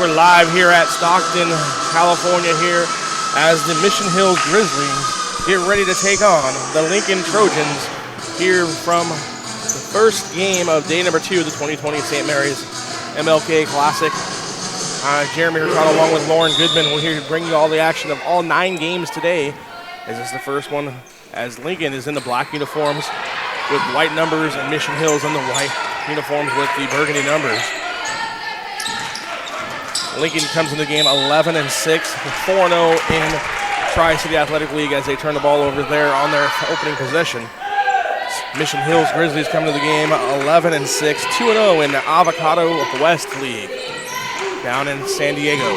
We're live here at Stockton, California here as the Mission Hills Grizzlies get ready to take on the Lincoln Trojans here from the first game of day number 2 of the 2020 St. Mary's MLK Classic. Jeremy Hurtado along with Lauren Goodman. We're here to bring you all the action of all 9 games today. As this is the first one as Lincoln is in the black uniforms with white numbers and Mission Hills in the white uniforms with the burgundy numbers. Lincoln comes in the game 11-6, 4-0 in Tri-City Athletic League as they turn the ball over there on their opening possession. Mission Hills Grizzlies come to the game 11-6, 2-0 in the Avocado West League down in San Diego.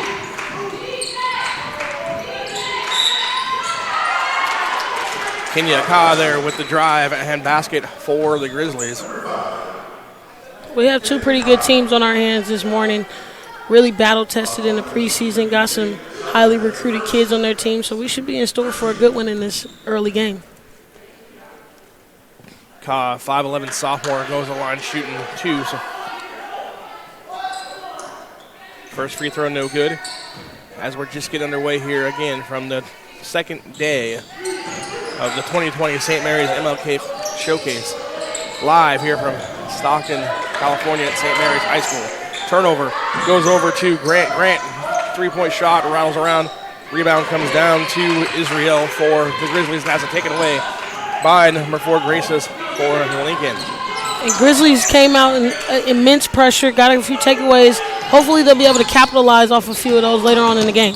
Kenya Ka there with the drive and basket for the Grizzlies. We have 2 pretty good teams on our hands this morning. Really battle-tested in the preseason, got some highly recruited kids on their team, so we should be in store for a good one in this early game. Ka, 5'11" sophomore, goes to the line shooting 2. So first free throw, no good. As we're just getting underway here again from the second day of the 2020 St. Mary's MLK Showcase. Live here from Stockton, California at St. Mary's High School. Turnover goes over to Grant. Grant, 3-point shot, rattles around. Rebound comes down to Israel for the Grizzlies and has it taken away by number 4, Graces for Lincoln. And Grizzlies came out in immense pressure, got a few takeaways. Hopefully they'll be able to capitalize off a few of those later on in the game.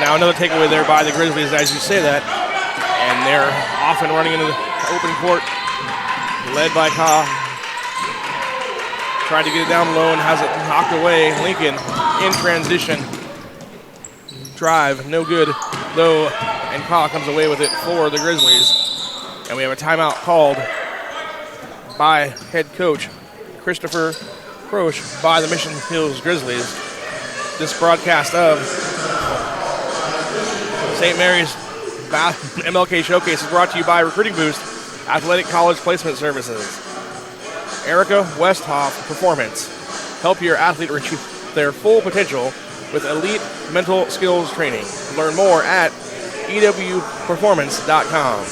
Now another takeaway there by the Grizzlies as you say that. And they're off and running into the open court, led by Ka. Tried to get it down low and has it knocked away. Lincoln in transition. Drive, no good, though, and Ka comes away with it for the Grizzlies. And we have a timeout called by head coach Christopher Croce by the Mission Hills Grizzlies. This broadcast of St. Mary's MLK Showcase is brought to you by Recruiting Boost, Athletic College Placement Services. Erica Westhoff Performance. Help your athlete reach their full potential with elite mental skills training. Learn more at ewperformance.com.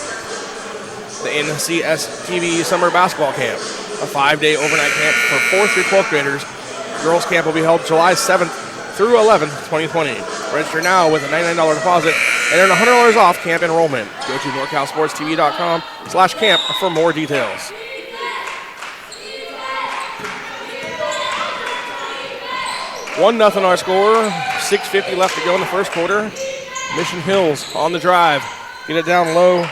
The NCSTV Summer Basketball Camp, a 5-day overnight camp for 4th through 12th graders. Girls Camp will be held July 7th through 11th, 2020. Register now with a $99 deposit and earn $100 off camp enrollment. Go to NorCalSportsTV.com/camp for more details. 1-0 our score, 6:50 left to go in the first quarter. Mission Hills on the drive. Get it down low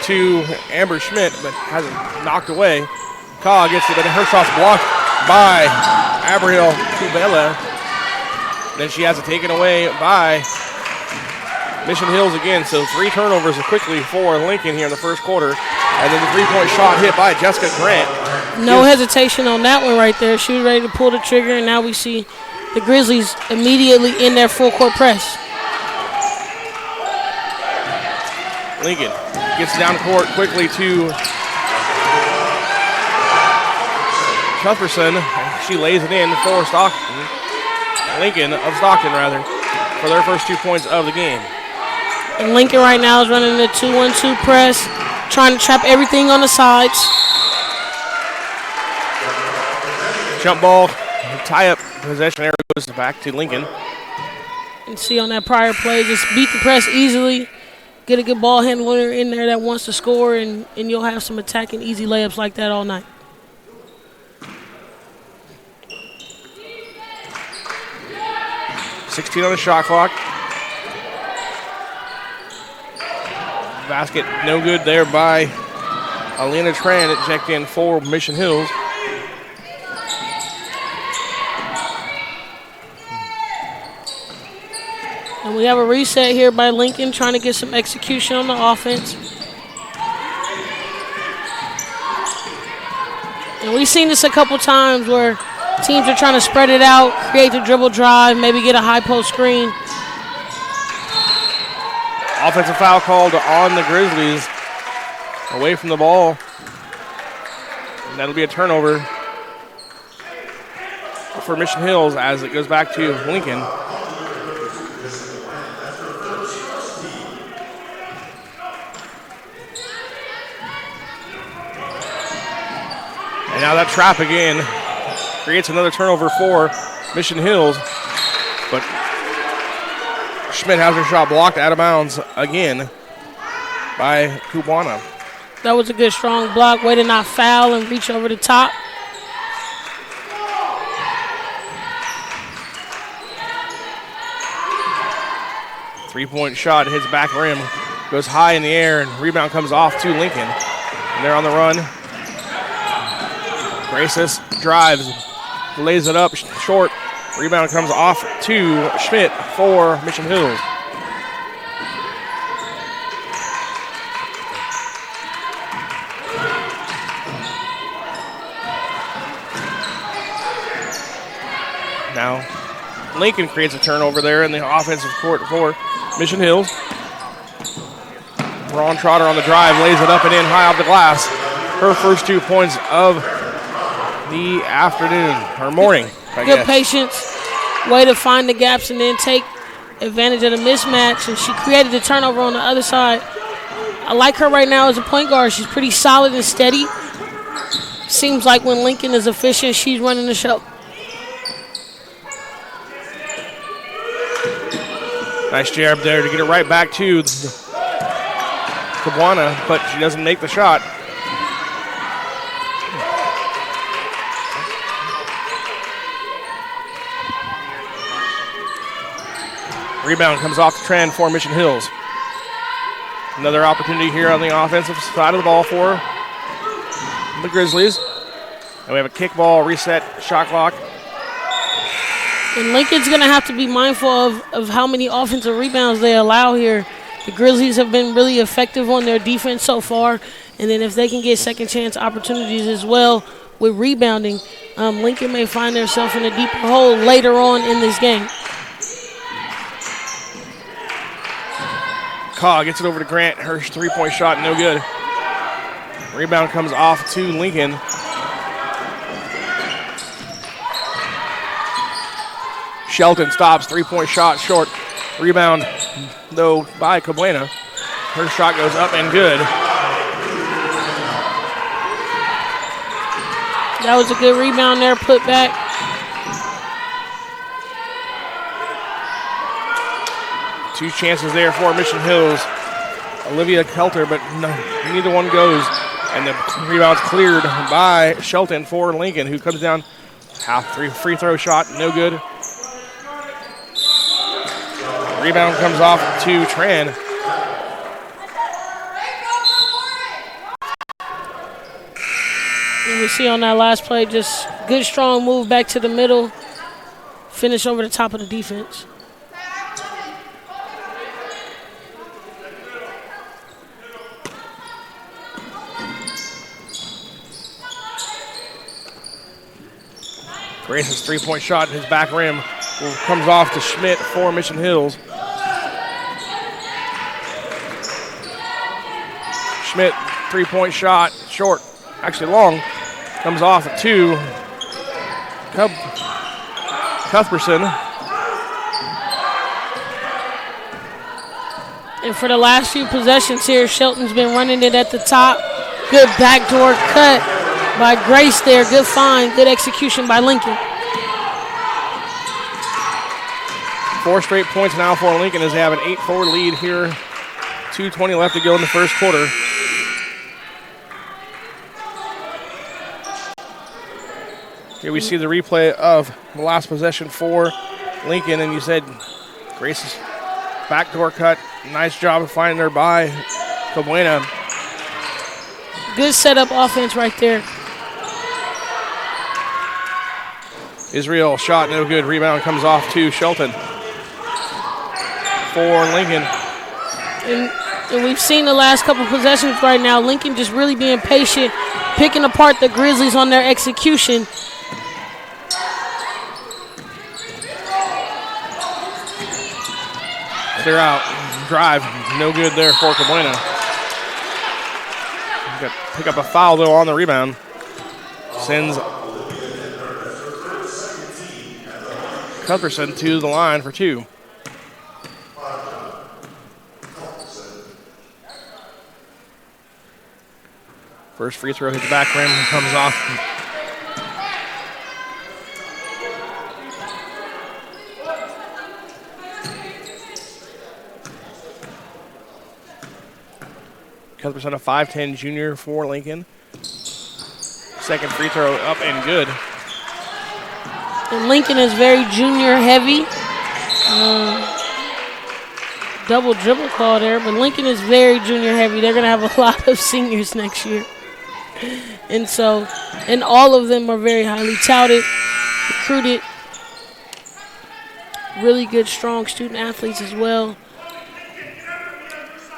to Amber Schmidt, but has it knocked away. Ka gets it, but her shot's blocked by Abriel Kubela. Then she has it taken away by Mission Hills again. So 3 turnovers quickly for Lincoln here in the first quarter. And then the 3-point shot hit by Jessica Grant. No hesitation on that one right there. She was ready to pull the trigger, and now we see the Grizzlies immediately in their full court press. Lincoln gets down court quickly to Cuthbertson. She lays it in for Stockton. Lincoln of Stockton, rather, for their first 2 points of the game. And Lincoln right now is running the 2-1-2 press, trying to trap everything on the sides. Jump ball, tie-up possession arrow goes back to Lincoln. And see on that prior play, just beat the press easily, get a good ball handler in there that wants to score, and you'll have some attacking easy layups like that all night. .16 on the shot clock. Basket no good there by Alina Tran. It checked in for Mission Hills. And we have a reset here by Lincoln, trying to get some execution on the offense. And we've seen this a couple times where teams are trying to spread it out, create the dribble drive, maybe get a high post screen. Offensive foul called on the Grizzlies. Away from the ball. And that'll be a turnover for Mission Hills as it goes back to Lincoln. And now that trap again creates another turnover for Mission Hills. But Schmidt has her shot blocked out of bounds again by Kuwana. That was a good strong block. Way to not foul and reach over the top. Three-point shot hits back rim, goes high in the air, and rebound comes off to Lincoln. And they're on the run. Graces drives, lays it up short. Rebound comes off to Schmidt for Mission Hills. Now, Lincoln creates a turnover there in the offensive court for Mission Hills. Braun Trotter on the drive, lays it up and in high off the glass. Her first 2 points of the afternoon, or morning, I guess. Good patience, way to find the gaps and then take advantage of the mismatch, and she created the turnover on the other side. I like her right now as a point guard. She's pretty solid and steady. Seems like when Lincoln is efficient, she's running the show. Nice jab there to get it right back to Kuwana, but she doesn't make the shot. Rebound comes off the trend for Mission Hills. Another opportunity here on the offensive side of the ball for the Grizzlies. And we have a kickball, reset, shot clock. And Lincoln's going to have to be mindful of how many offensive rebounds they allow here. The Grizzlies have been really effective on their defense so far. And then if they can get second chance opportunities as well with rebounding, Lincoln may find themselves in a deeper hole later on in this game. Caw gets it over to Grant. Her three-point shot, no good. Rebound comes off to Lincoln. Shelton stops, three-point shot short. Rebound, though, by Cabuena. Her shot goes up and good. That was a good rebound there, put back. Two chances there for Mission Hills. Olivia Kelter, but neither one goes. And the rebound's cleared by Shelton for Lincoln, who comes down half free throw shot, no good. Rebound comes off to Tran. And we see on that last play, just good strong move back to the middle. Finish over the top of the defense. Grace's three-point shot, his back rim comes off to Schmidt for Mission Hills. Schmidt, three-point shot, short, actually long, comes off at two. Cuthbertson. And for the last few possessions here, Shelton's been running it at the top. Good backdoor cut by Grace there. Good find. Good execution by Lincoln. 4 straight points now for Lincoln as they have an 8-4 lead here. 2:20 left to go in the first quarter. Here we see the replay of the last possession for Lincoln, and you said Grace's backdoor cut. Nice job of finding her by Cabuena. Good setup offense right there. Israel shot no good. Rebound comes off to Shelton for Lincoln. And we've seen the last couple possessions right now. Lincoln just really being patient, picking apart the Grizzlies on their execution. Clear out. Drive. No good there for Cabuena. Got to pick up a foul, though, on the rebound. Sends Cuthbertson to the line for 2. First free throw hits the back rim and comes off. Cuthbertson, a 5'10 junior for Lincoln. Second free throw up and good. And Lincoln is very junior heavy. Double dribble call there, but Lincoln is very junior heavy. They're going to have a lot of seniors next year. And all of them are very highly touted, recruited, really good, strong student athletes as well.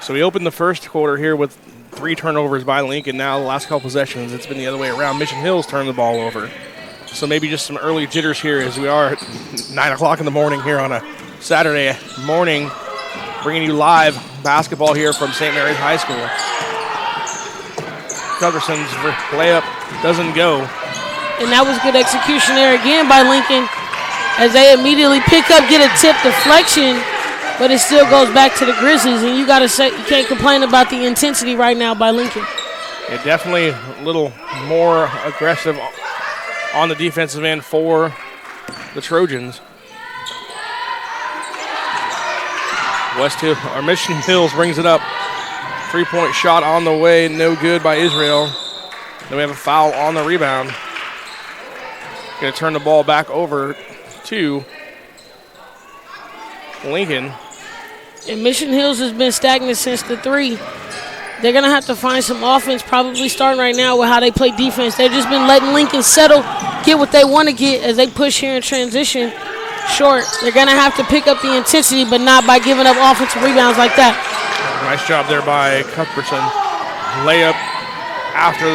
So we opened the first quarter here with 3 turnovers by Lincoln. Now the last couple possessions, it's been the other way around. Mission Hills turned the ball over. So maybe just some early jitters here as we are at 9 o'clock in the morning here on a Saturday morning, bringing you live basketball here from St. Mary's High School. Cuthbertson's layup doesn't go. And that was good execution there again by Lincoln as they immediately pick up, get a tip deflection, but it still goes back to the Grizzlies. And you got to say, you can't complain about the intensity right now by Lincoln. Yeah, definitely a little more aggressive on the defensive end for the Trojans. Mission Hills brings it up. 3-point shot on the way, no good by Israel. Then we have a foul on the rebound. Going to turn the ball back over to Lincoln. And Mission Hills has been stagnant since the 3. They're going to have to find some offense, probably starting right now with how they play defense. They've just been letting Lincoln settle, get what they want to get as they push here in transition short. They're going to have to pick up the intensity, but not by giving up offensive rebounds like that. Nice job there by Cuthbertson. Layup after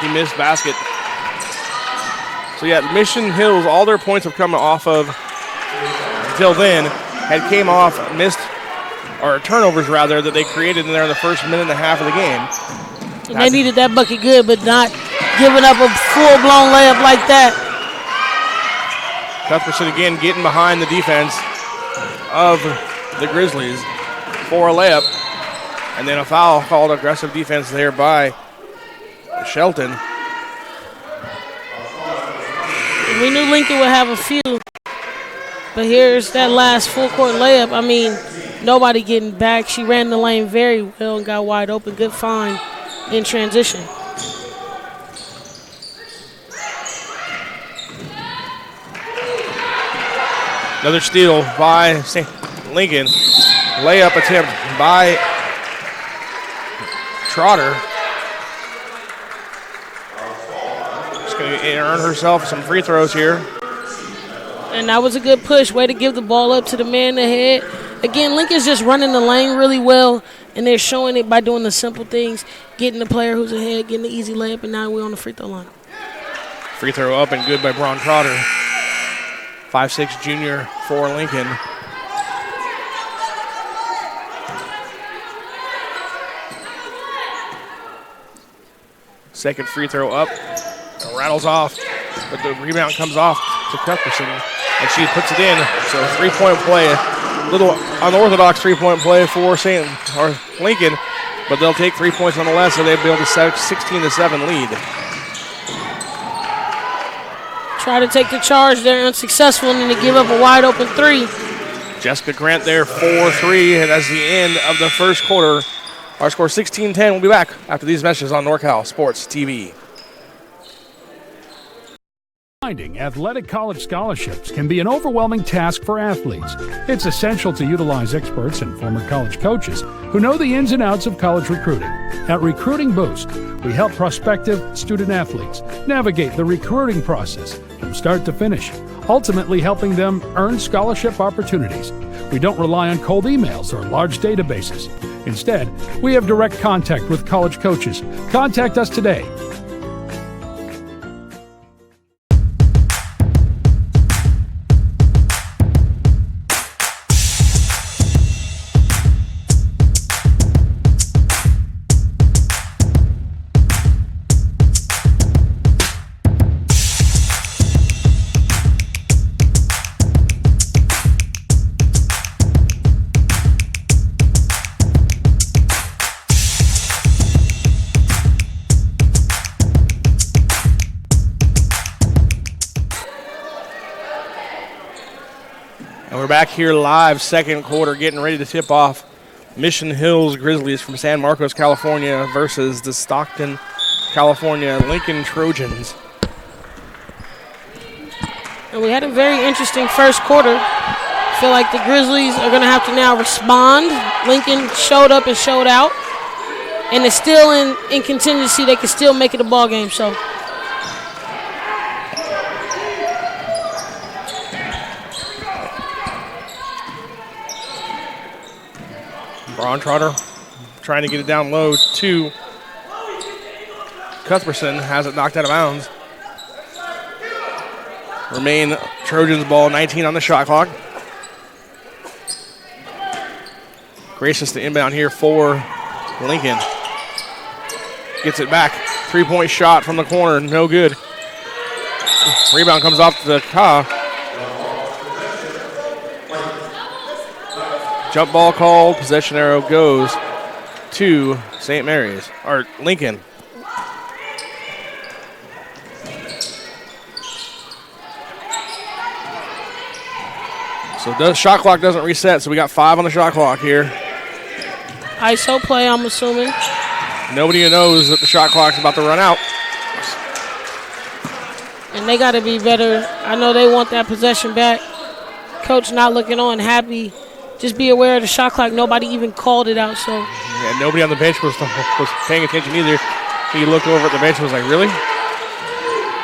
the missed basket. So yeah, Mission Hills, all their points have come off of, until then, had came off missed, or turnovers rather, that they created in there in the first minute and a half of the game. And they needed that bucket good, but not giving up a full-blown layup like that. Cuthbertson again getting behind the defense of the Grizzlies for a layup. And then a foul called, aggressive defense there by Shelton. And we knew Lincoln would have a few. But here's that last full-court layup. I mean, nobody getting back. She ran the lane very well and got wide open. Good find in transition. Another steal by Lincoln. Layup attempt by Trotter. Just going to earn herself some free throws here. And that was a good push. Way to give the ball up to the man ahead. Again, Lincoln's just running the lane really well, and they're showing it by doing the simple things, getting the player who's ahead, getting the easy layup, and now we're on the free throw line. Free throw up and good by Braun Trotter. 5'6" junior for Lincoln. Second free throw up. Rattles off. but the rebound comes off to Cuthbertson, and she puts it in. So 3-point play, a little unorthodox 3-point play for Lincoln, but they'll take 3 points nonetheless, so they'll build a 16-7 lead. Try to take the charge. They're unsuccessful, and then they give up a wide open three. Jessica Grant there, 4-3, and that's the end of the first quarter. Our score 16-10. We'll be back after these messages on NorCal Sports TV. Finding athletic college scholarships can be an overwhelming task for athletes. It's essential to utilize experts and former college coaches who know the ins and outs of college recruiting. At Recruiting Boost, we help prospective student athletes navigate the recruiting process from start to finish, ultimately helping them earn scholarship opportunities. We don't rely on cold emails or large databases. Instead, we have direct contact with college coaches. Contact us today. We're back here live, second quarter, getting ready to tip off Mission Hills Grizzlies from San Marcos, California versus the Stockton, California Lincoln Trojans. And we had a very interesting first quarter. I feel like the Grizzlies are going to have to now respond. Lincoln showed up and showed out. And it's still in contingency. They can still make it a ball game. So Braun Trotter trying to get it down low to Cuthbertson, has it knocked out of bounds. Remain Trojans ball, 19 on the shot clock. Gracious to inbound here for Lincoln. Gets it back. 3-point shot from the corner, no good. Rebound comes off to Ka. Jump ball called, possession arrow goes to St. Mary's, or Lincoln. So the shot clock doesn't reset, so we got 5 on the shot clock here. ISO play, I'm assuming. Nobody knows that the shot clock's about to run out. And they got to be better. I know they want that possession back. Coach not looking on, happy. Just be aware of the shot clock. Nobody even called it out. So yeah, nobody on the bench was paying attention either. He looked over at the bench and was like, really?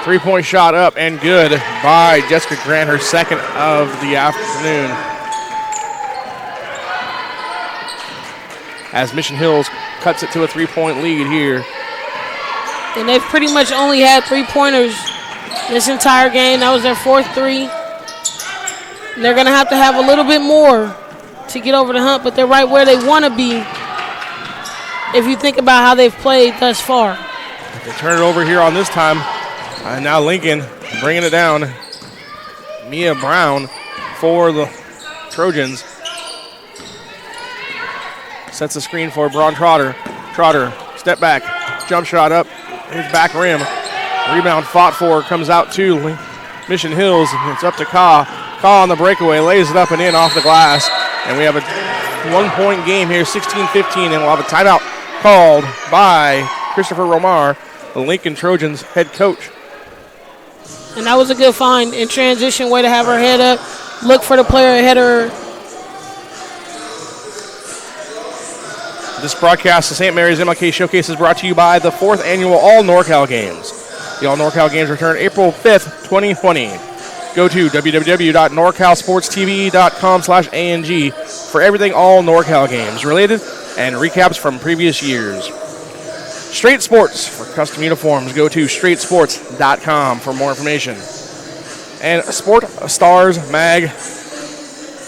3-point shot up and good by Jessica Grant, her second of the afternoon. As Mission Hills cuts it to a 3-point lead here. And they've pretty much only had 3-pointers this entire game. That was their 4th 3. And they're going to have a little bit more to get over the hump, but they're right where they want to be if you think about how they've played thus far. They turn it over here on this time. And now Lincoln bringing it down. Mia Brown for the Trojans. Sets the screen for Braun Trotter. Trotter, step back, jump shot up, his back rim. Rebound fought for, comes out to Mission Hills. It's up to Ka. Ka on the breakaway, lays it up and in off the glass. And we have a 1-point game here, 16-15, and we'll have a timeout called by Christopher Romar, the Lincoln Trojans head coach. And that was a good find in transition, way to have her head up, look for the player ahead of her. This broadcast of St. Mary's MLK Showcase is brought to you by the 4th annual All NorCal Games. The All NorCal Games return April 5th, 2020. Go to www.norcalsportstv.com/ANG for everything All NorCal Games related and recaps from previous years. Straight Sports for custom uniforms. Go to straightsports.com for more information. And Sport Stars Mag.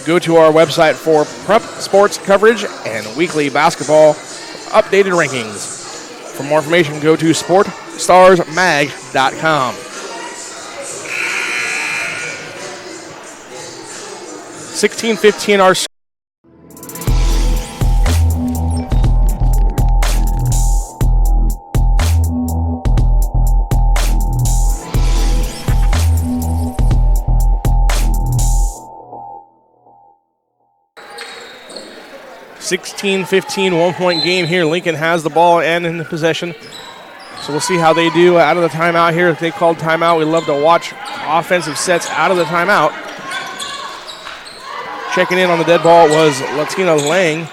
Go to our website for prep sports coverage and weekly basketball updated rankings. For more information, go to sportstarsmag.com. 16-15 our score. One-point game here. Lincoln has the ball and in possession. So we'll see how they do out of the timeout here. If they called timeout, we love to watch offensive sets out of the timeout. Checking in on the dead ball was Latina Lang.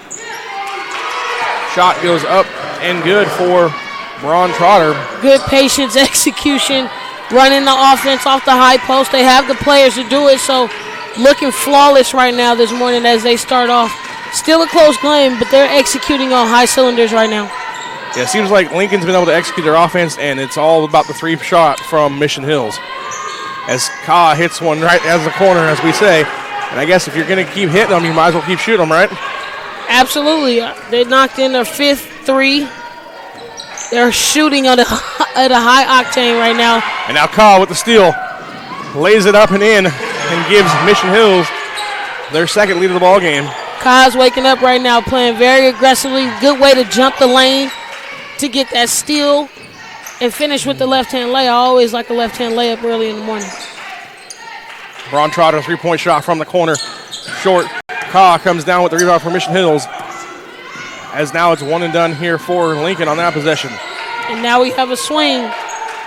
Shot goes up and good for Braun Trotter. Good patience, execution, running the offense off the high post. They have the players to do it, so looking flawless right now this morning as they start off. Still a close game, but they're executing on high cylinders right now. Yeah, it seems like Lincoln's been able to execute their offense, and it's all about the three shot from Mission Hills. As Ka hits one right as the corner, as we say. And I guess if you're going to keep hitting them, you might as well keep shooting them, right? Absolutely. They knocked in their fifth three. They're shooting at a high octane right now. And now Ka with the steal. Lays it up and in and gives Mission Hills their second lead of the ball game. Ka's waking up right now, playing very aggressively. Good way to jump the lane to get that steal and finish with the left-hand layup. I always like a left-hand layup early in the morning. Braun Trotter, three-point shot from the corner. Short. Ka comes down with the rebound for Mission Hills. As now it's one and done here for Lincoln on that possession. And now we have a swing.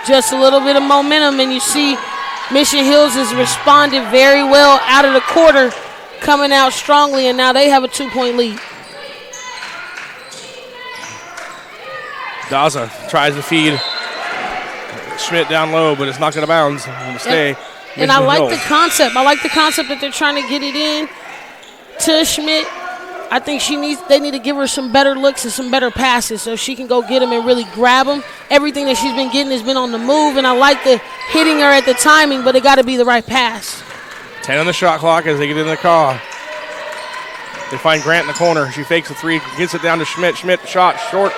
Just a little bit of momentum, and you see Mission Hills has responded very well out of the quarter, coming out strongly, and now they have a 2-point lead. Daza tries to feed Schmidt down low, but it's not going to bounce. Going to stay. And I like the concept. I like the concept that they're trying to get it in to Schmidt. I think they need to give her some better looks and some better passes so she can go get them and really grab them. Everything that she's been getting has been on the move, and I like the hitting her at the timing, but it got to be the right pass. 10 on the shot clock as they get in the car. They find Grant in the corner. She fakes the three, gets it down to Schmidt. Schmidt shot short,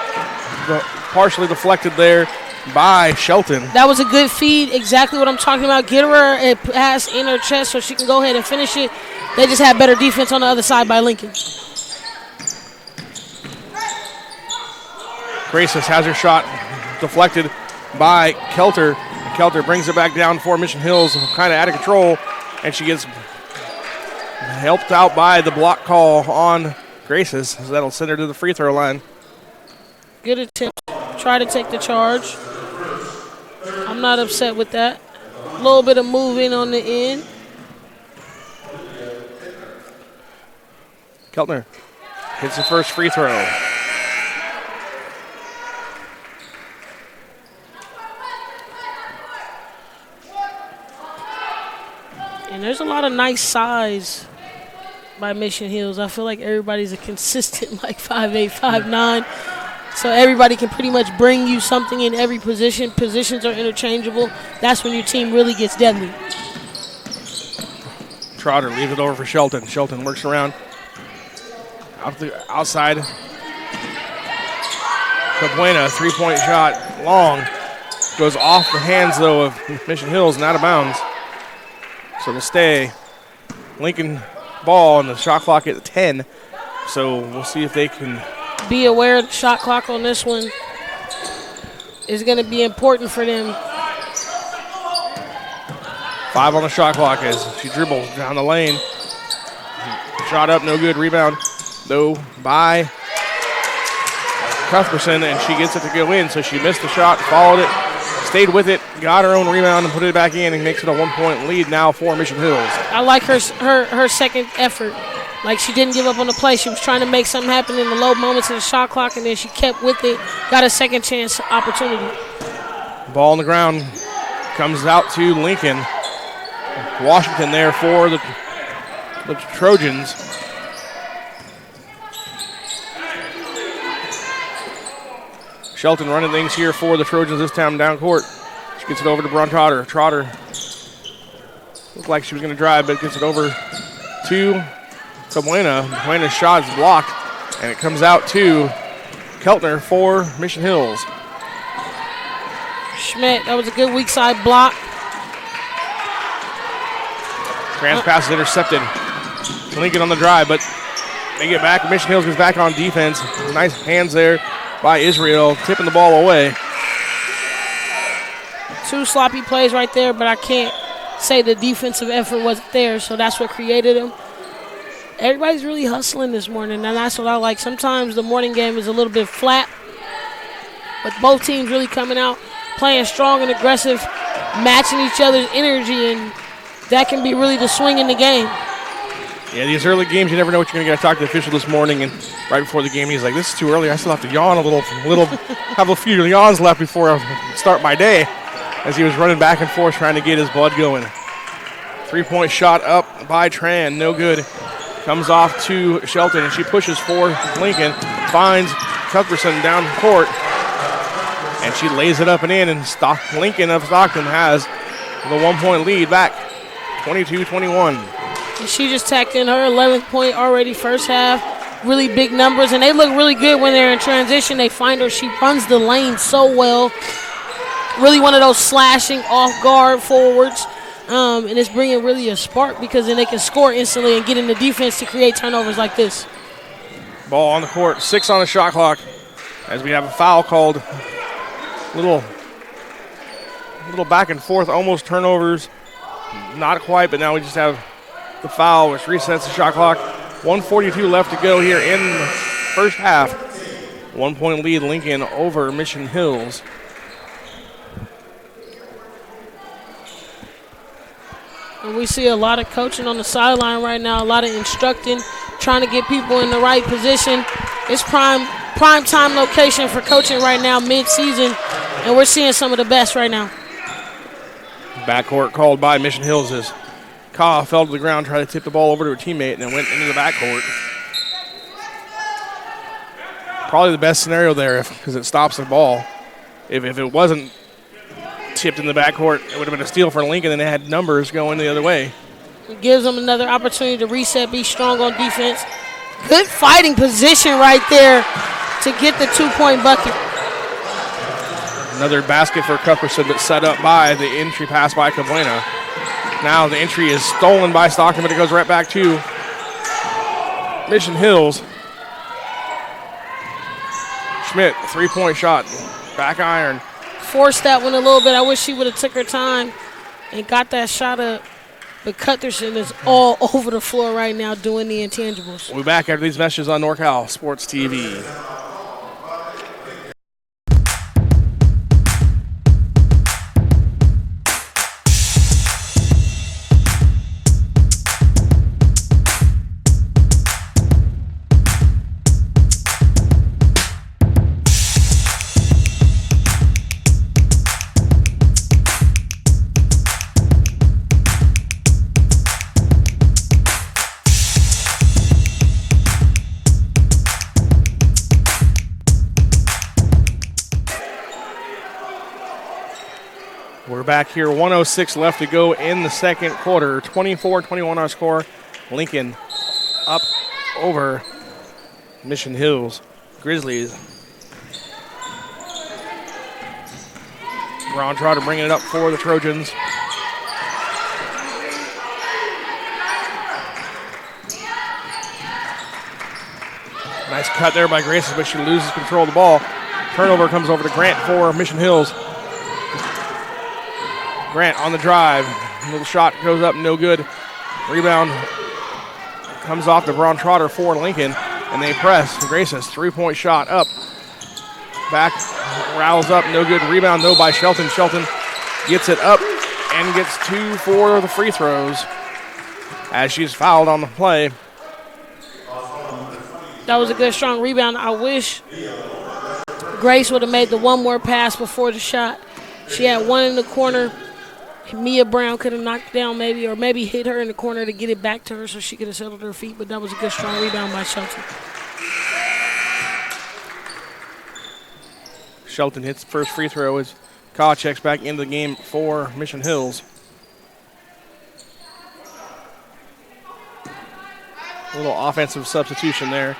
partially deflected there by Shelton. That was a good feed, exactly what I'm talking about. Get her a pass in her chest so she can go ahead and finish it. They just had better defense on the other side by Lincoln. Graces has her shot deflected by Kelter. Kelter brings it back down for Mission Hills, kind of out of control, and she gets helped out by the block call on Graces. So that'll send her to the free throw line. Good attempt. Try to take the charge. I'm not upset with that. A little bit of moving on the end. Keltner hits the first free throw. And there's a lot of nice size by Mission Hills. I feel like everybody's a consistent like 5'8", 5'9". So everybody can pretty much bring you something in every position. Positions are interchangeable. That's when your team really gets deadly. Trotter leaves it over for Shelton. Shelton works around outside. Cabuena, three-point shot, long. Goes off the hands, though, of Mission Hills and out of bounds. So it'll stay Lincoln ball and the shot clock at 10. So we'll see if they can be aware of the shot clock on this one. Is going to be important for them. 5 on the shot clock as she dribbles down the lane. Shot up, no good. Rebound, though, by Cuthbertson, and she gets it to go in. So she missed the shot, followed it, stayed with it, got her own rebound, and put it back in, and makes it a 1-point lead now for Mission Hills. I like her second effort. Like, she didn't give up on the play. She was trying to make something happen in the low moments of the shot clock, and then she kept with it, got a second chance opportunity. Ball on the ground comes out to Lincoln. Washington there for the Trojans. Shelton running things here for the Trojans this time down court. She gets it over to Braun Trotter. Trotter looked like she was going to drive, but gets it over to Cabuena. Cabuena's shot is blocked, and it comes out to Keltner for Mission Hills. Schmidt, that was a good weak side block. Grant's pass is intercepted. Lincoln on the drive, but they get back. Mission Hills gets back on defense. Nice hands there by Israel, tipping the ball away. 2 sloppy plays right there, but I can't say the defensive effort wasn't there, so that's what created them. Everybody's really hustling this morning, and that's what I like. Sometimes the morning game is a little bit flat, but both teams really coming out, playing strong and aggressive, matching each other's energy, and that can be really the swing in the game. Yeah, these early games, you never know what you're going to get. I talked to the official this morning, and right before the game, he's like, this is too early. I still have to yawn a little have a few yawns left before I start my day, as he was running back and forth trying to get his blood going. 3-point shot up by Tran, no good. Comes off to Shelton, and she pushes for Lincoln, finds Cuthbertson down court, and she lays it up and in, and Lincoln of Stockton has the 1-point lead back, 22-21. And she just tacked in her 11th point already first half. Really big numbers, and they look really good when they're in transition. They find her. She runs the lane so well. Really one of those slashing off-guard forwards. And it's bringing really a spark because then they can score instantly and get in the defense to create turnovers like this. Ball on the court, 6 on the shot clock as we have a foul called. Little back and forth, almost turnovers. Not quite, but now we just have the foul, which resets the shot clock. 1:42 left to go here in the first half. 1-point lead, Lincoln over Mission Hills. And we see a lot of coaching on the sideline right now, a lot of instructing, trying to get people in the right position. It's prime time location for coaching right now, mid-season, and we're seeing some of the best right now. Backcourt called by Mission Hills as Ka fell to the ground, tried to tip the ball over to a teammate, and then went into the backcourt. Probably the best scenario there because it stops the ball. If it wasn't tipped in the backcourt, it would have been a steal for Lincoln, and they had numbers going the other way. It gives them another opportunity to reset, be strong on defense. Good fighting position right there to get the 2-point bucket. Another basket for Cuthbertson, but set up by the entry pass by Cabrera. Now the entry is stolen by Stockton, but it goes right back to Mission Hills. Schmidt, 3-point shot, back iron. Forced that one a little bit. I wish she would have took her time and got that shot up. But Cuthbertson is all over the floor right now doing the intangibles. We'll be back after these messages on NorCal Sports TV. We're back here, 1:06 left to go in the second quarter. 24-21 our score. Lincoln up over Mission Hills Grizzlies. Ron Trotter bringing it up for the Trojans. Nice cut there by Graces, but she loses control of the ball. Turnover comes over to Grant for Mission Hills. Grant on the drive. Little shot goes up, no good. Rebound comes off to Ron Trotter for Lincoln, and they press. Graces, 3-point shot up. Back, rattles up, no good. Rebound, though, by Shelton. Shelton gets it up and gets 2 for the free throws as she's fouled on the play. That was a good, strong rebound. I wish Grace would have made the one more pass before the shot. She had one in the corner. Mia Brown could have knocked down maybe, or maybe hit her in the corner to get it back to her so she could have settled her feet, but that was a good, strong rebound by Shelton. Shelton hits the first free throw as Ka checks back into the game for Mission Hills. A little offensive substitution there.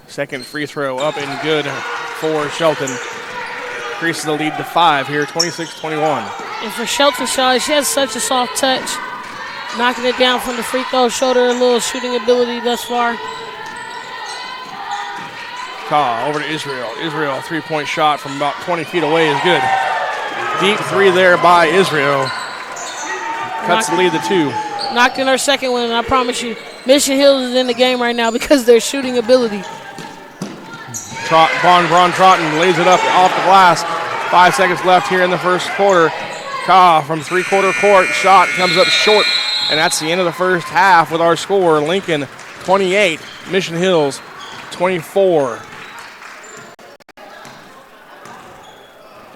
Second free throw up and good for Shelton. Increases the lead to 5 here, 26-21. And for Shelton, she has such a soft touch. knocking it down from the free throw. Showed her a little shooting ability thus far. Over to Israel. Israel, three-point shot from about 20 feet away is good. Deep three there by Israel. Cuts the lead to 2. Knocked in her second one, and I promise you, Mission Hills is in the game right now because of their shooting ability. Braun Trotton lays it up off the glass. 5 seconds left here in the first quarter. Ka from three-quarter court. Shot comes up short, and that's the end of the first half with our score. Lincoln 28, Mission Hills 24.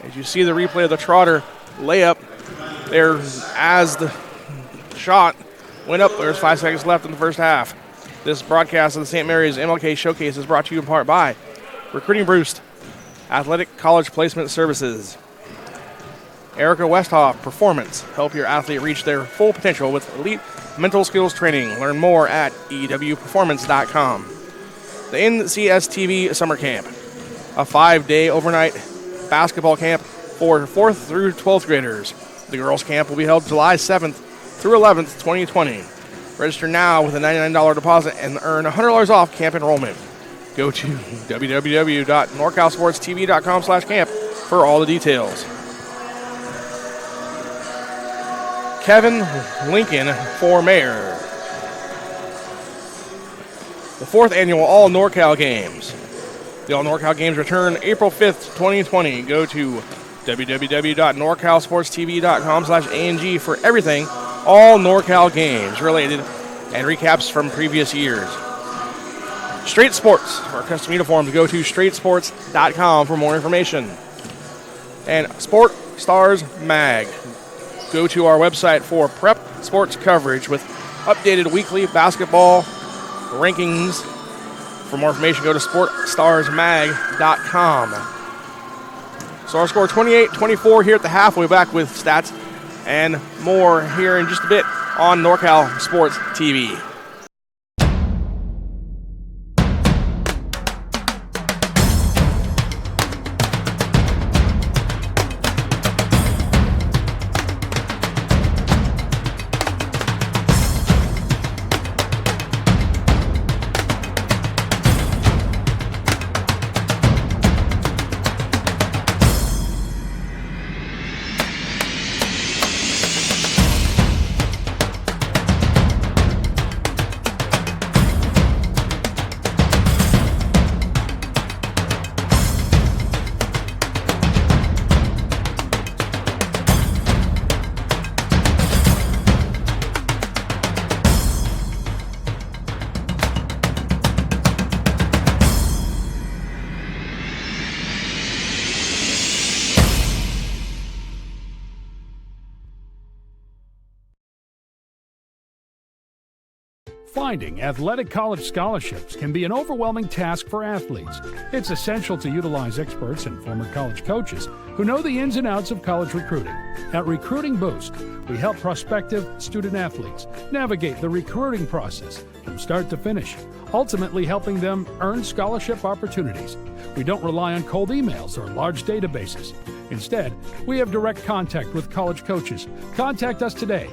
As you see the replay of the Trotter layup there as the shot went up. There's 5 seconds left in the first half. This broadcast of the St. Mary's MLK Showcase is brought to you in part by Recruiting Boost, Athletic College Placement Services, Erica Westhoff, Performance. Help your athlete reach their full potential with elite mental skills training. Learn more at ewperformance.com. The NCSTV Summer Camp, a 5-day overnight basketball camp for 4th through 12th graders. The girls' camp will be held July 7th through 11th, 2020. Register now with a $99 deposit and earn $100 off camp enrollment. Go to www.norcalsportstv.com/camp for all the details. Kevin Lincoln for mayor. The 4th annual All NorCal Games. The All NorCal Games return April 5th, 2020. Go to www.norcalsportstv.com/ANG for everything All NorCal Games related and recaps from previous years. Straight Sports for custom uniforms. Go to straightsports.com for more information. And Sport Stars Mag. Go to our website for prep sports coverage with updated weekly basketball rankings. For more information, go to sportstarsmag.com. So our score 28-24 here at the half. We'll be back with stats and more here in just a bit on NorCal Sports TV. Finding athletic college scholarships can be an overwhelming task for athletes. It's essential to utilize experts and former college coaches who know the ins and outs of college recruiting. At Recruiting Boost, we help prospective student athletes navigate the recruiting process from start to finish, ultimately helping them earn scholarship opportunities. We don't rely on cold emails or large databases. Instead, we have direct contact with college coaches. Contact us today.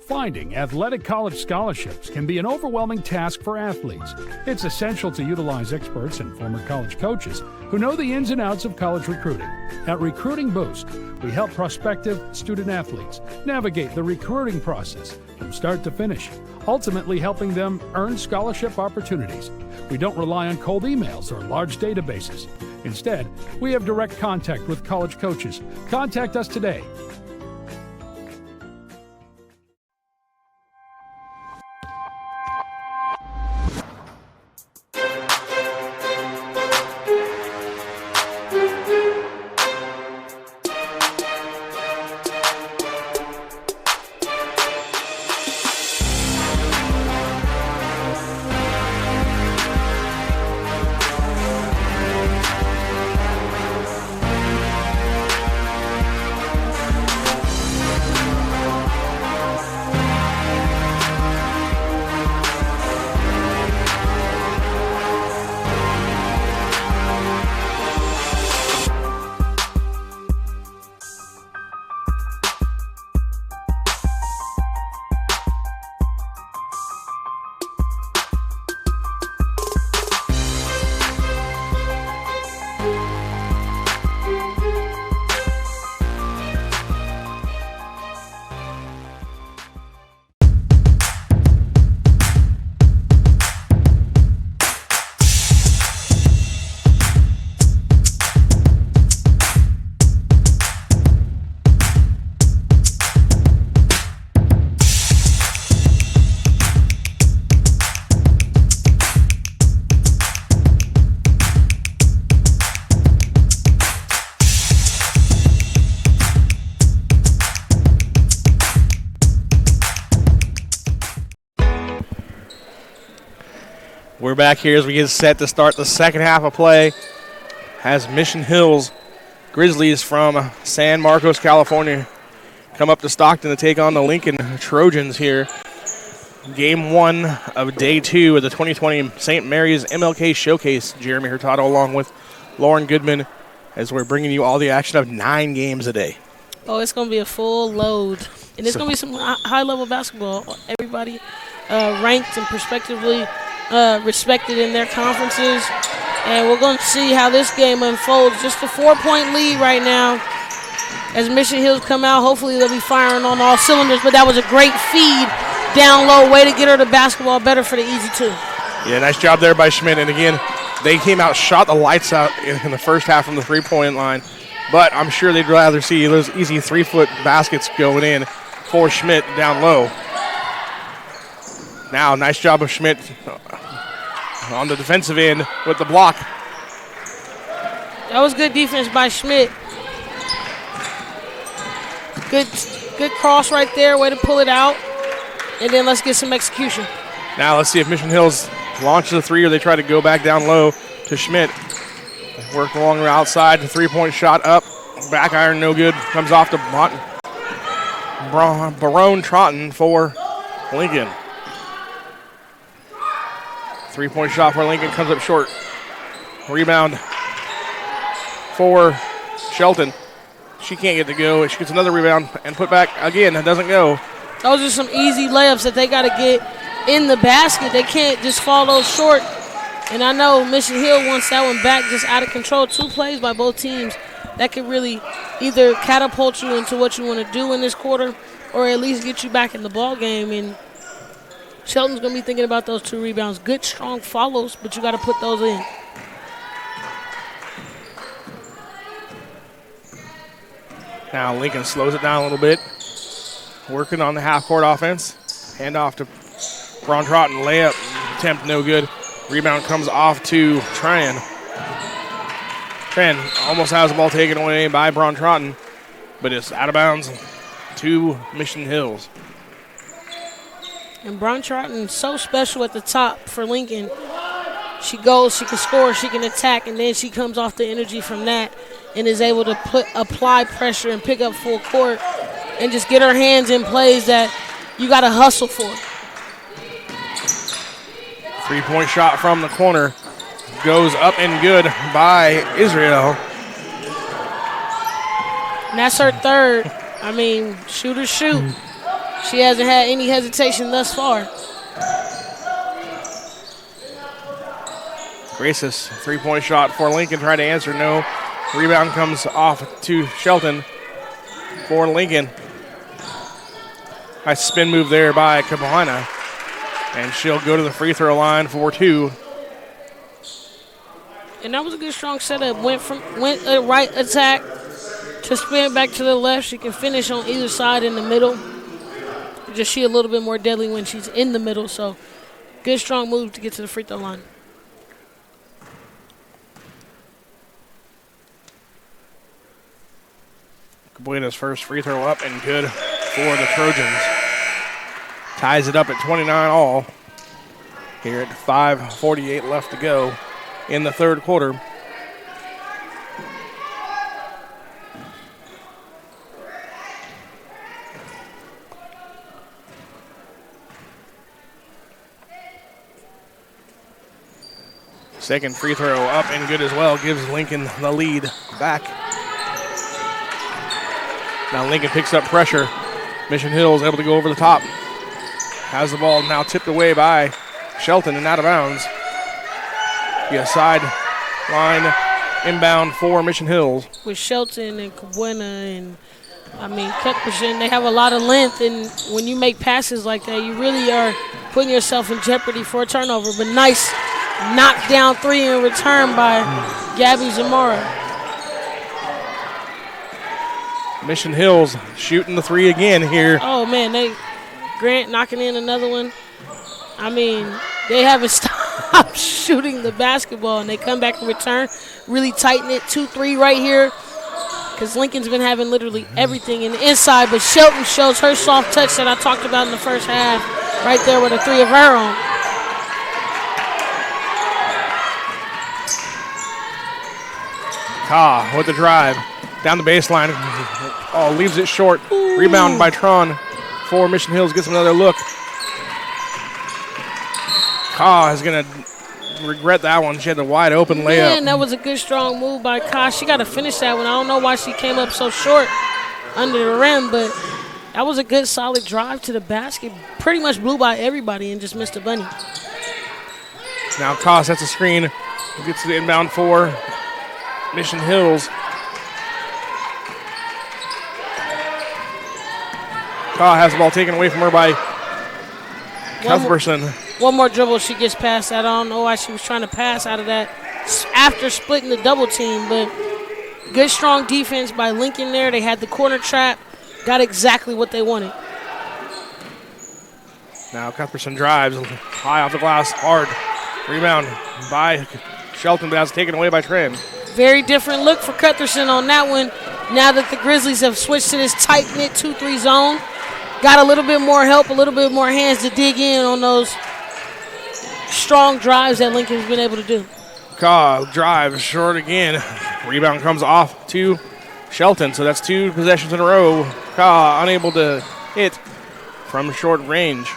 Finding athletic college scholarships can be an overwhelming task for athletes. It's essential to utilize experts and former college coaches who know the ins and outs of college recruiting. At Recruiting Boost, we help prospective student athletes navigate the recruiting process from start to finish, ultimately helping them earn scholarship opportunities. We don't rely on cold emails or large databases. Instead, we have direct contact with college coaches. Contact us today. We're back here as we get set to start the second half of play as Mission Hills Grizzlies from San Marcos, California come up to Stockton to take on the Lincoln Trojans here. Game one of day two of the 2020 St. Mary's MLK Showcase. Jeremy Hurtado along with Lauren Goodman as we're bringing you all the action of 9 games a day. Oh, it's going to be a full load. And it's going to be some high-level basketball. Everybody ranked and prospectively respected in their conferences. And we're going to see how this game unfolds. Just a 4-point lead right now. As Mission Hills come out, hopefully they'll be firing on all cylinders. But that was a great feed down low. Way to get her the basketball better for the easy two. Yeah, nice job there by Schmidt. And again, they came out, shot the lights out in the first half from the three-point line. But I'm sure they'd rather see those easy 3-foot baskets going in for Schmidt down low. Now, nice job of Schmidt on the defensive end with the block. That was good defense by Schmidt. Good cross right there, way to pull it out. And then let's get some execution. Now let's see if Mission Hills launches a three or they try to go back down low to Schmidt. Work along the outside, the three-point shot up. Back iron, no good. Comes off to Barone Trotton for Lincoln. Three-point shot for Lincoln comes up short. Rebound for Shelton. She can't get to go. She gets another rebound and put back again. It doesn't go. Those are some easy layups that they got to get in the basket. They can't just fall those short. And I know Mission Hill wants that one back just out of control. 2 plays by both teams that could really either catapult you into what you want to do in this quarter or at least get you back in the ball game. And Shelton's going to be thinking about those 2 rebounds. Good, strong follows, but you got to put those in. Now Lincoln slows it down a little bit. Working on the half-court offense. Hand off to Braun Trotton. Layup attempt no good. Rebound comes off to Tran. Tran almost has the ball taken away by Braun Trotton, but it's out of bounds to Mission Hills. And Braun Trotton so special at the top for Lincoln. She goes, she can score, she can attack, and then she comes off the energy from that and is able to apply pressure and pick up full court and just get her hands in plays that you got to hustle for. 3-point shot from the corner goes up and good by Israel. And that's her third. I mean, shoot or shoot. She hasn't had any hesitation thus far. Grace's three-point shot for Lincoln, trying to answer, no. Rebound comes off to Shelton for Lincoln. Nice spin move there by Cabana, and she'll go to the free throw line for 2. And that was a good strong setup. Went a right attack to spin back to the left. She can finish on either side in the middle. Just she a little bit more deadly when she's in the middle. So good strong move to get to the free throw line. Cabuena's first free throw up and good for the Trojans. Ties it up at 29 all. Here at 5:48 left to go in the third quarter. Second free throw up and good as well. Gives Lincoln the lead back. Now Lincoln picks up pressure. Mission Hills able to go over the top. Has the ball now tipped away by Shelton and out of bounds. Be a sideline inbound for Mission Hills. With Shelton and Cabuena and, Ketperson, they have a lot of length, and when you make passes like that, you really are putting yourself in jeopardy for a turnover. But nice knockdown three in return by Gabby Zamora. Mission Hills shooting the three again here. Oh, man, Grant knocking in another one. They haven't stopped shooting the basketball, and they come back in return, really tighten it, 2-3 right here, because Lincoln's been having literally everything in the inside, but Shelton shows her soft touch that I talked about in the first half, right there with a three of her own. With the drive. Down the baseline. Oh, leaves it short. Ooh. Rebound by Tron for Mission Hills. Gets another look. Is going to regret that one. She had the wide open layup. Man, that was a good, strong move by Ka. She got to finish that one. I don't know why she came up so short under the rim, but that was a good, solid drive to the basket. Pretty much blew by everybody and just missed a bunny. Now Ka sets a screen. Gets to the inbound for Mission Hills. Ka has the ball taken away from her by Cuthbertson. One more dribble, she gets past that. I don't know why she was trying to pass out of that after splitting the double team, but good, strong defense by Lincoln there. They had the corner trap, got exactly what they wanted. Now Cuthbertson drives high off the glass, hard. Rebound by Shelton, but that's taken away by Trin. Very different look for Cuthbertson on that one. Now that the Grizzlies have switched to this tight-knit 2-3 zone, got a little bit more help, a little bit more hands to dig in on those strong drives that Lincoln's been able to do. Ka drives short again. Rebound comes off to Shelton, so that's 2 possessions in a row. Ka unable to hit from short range.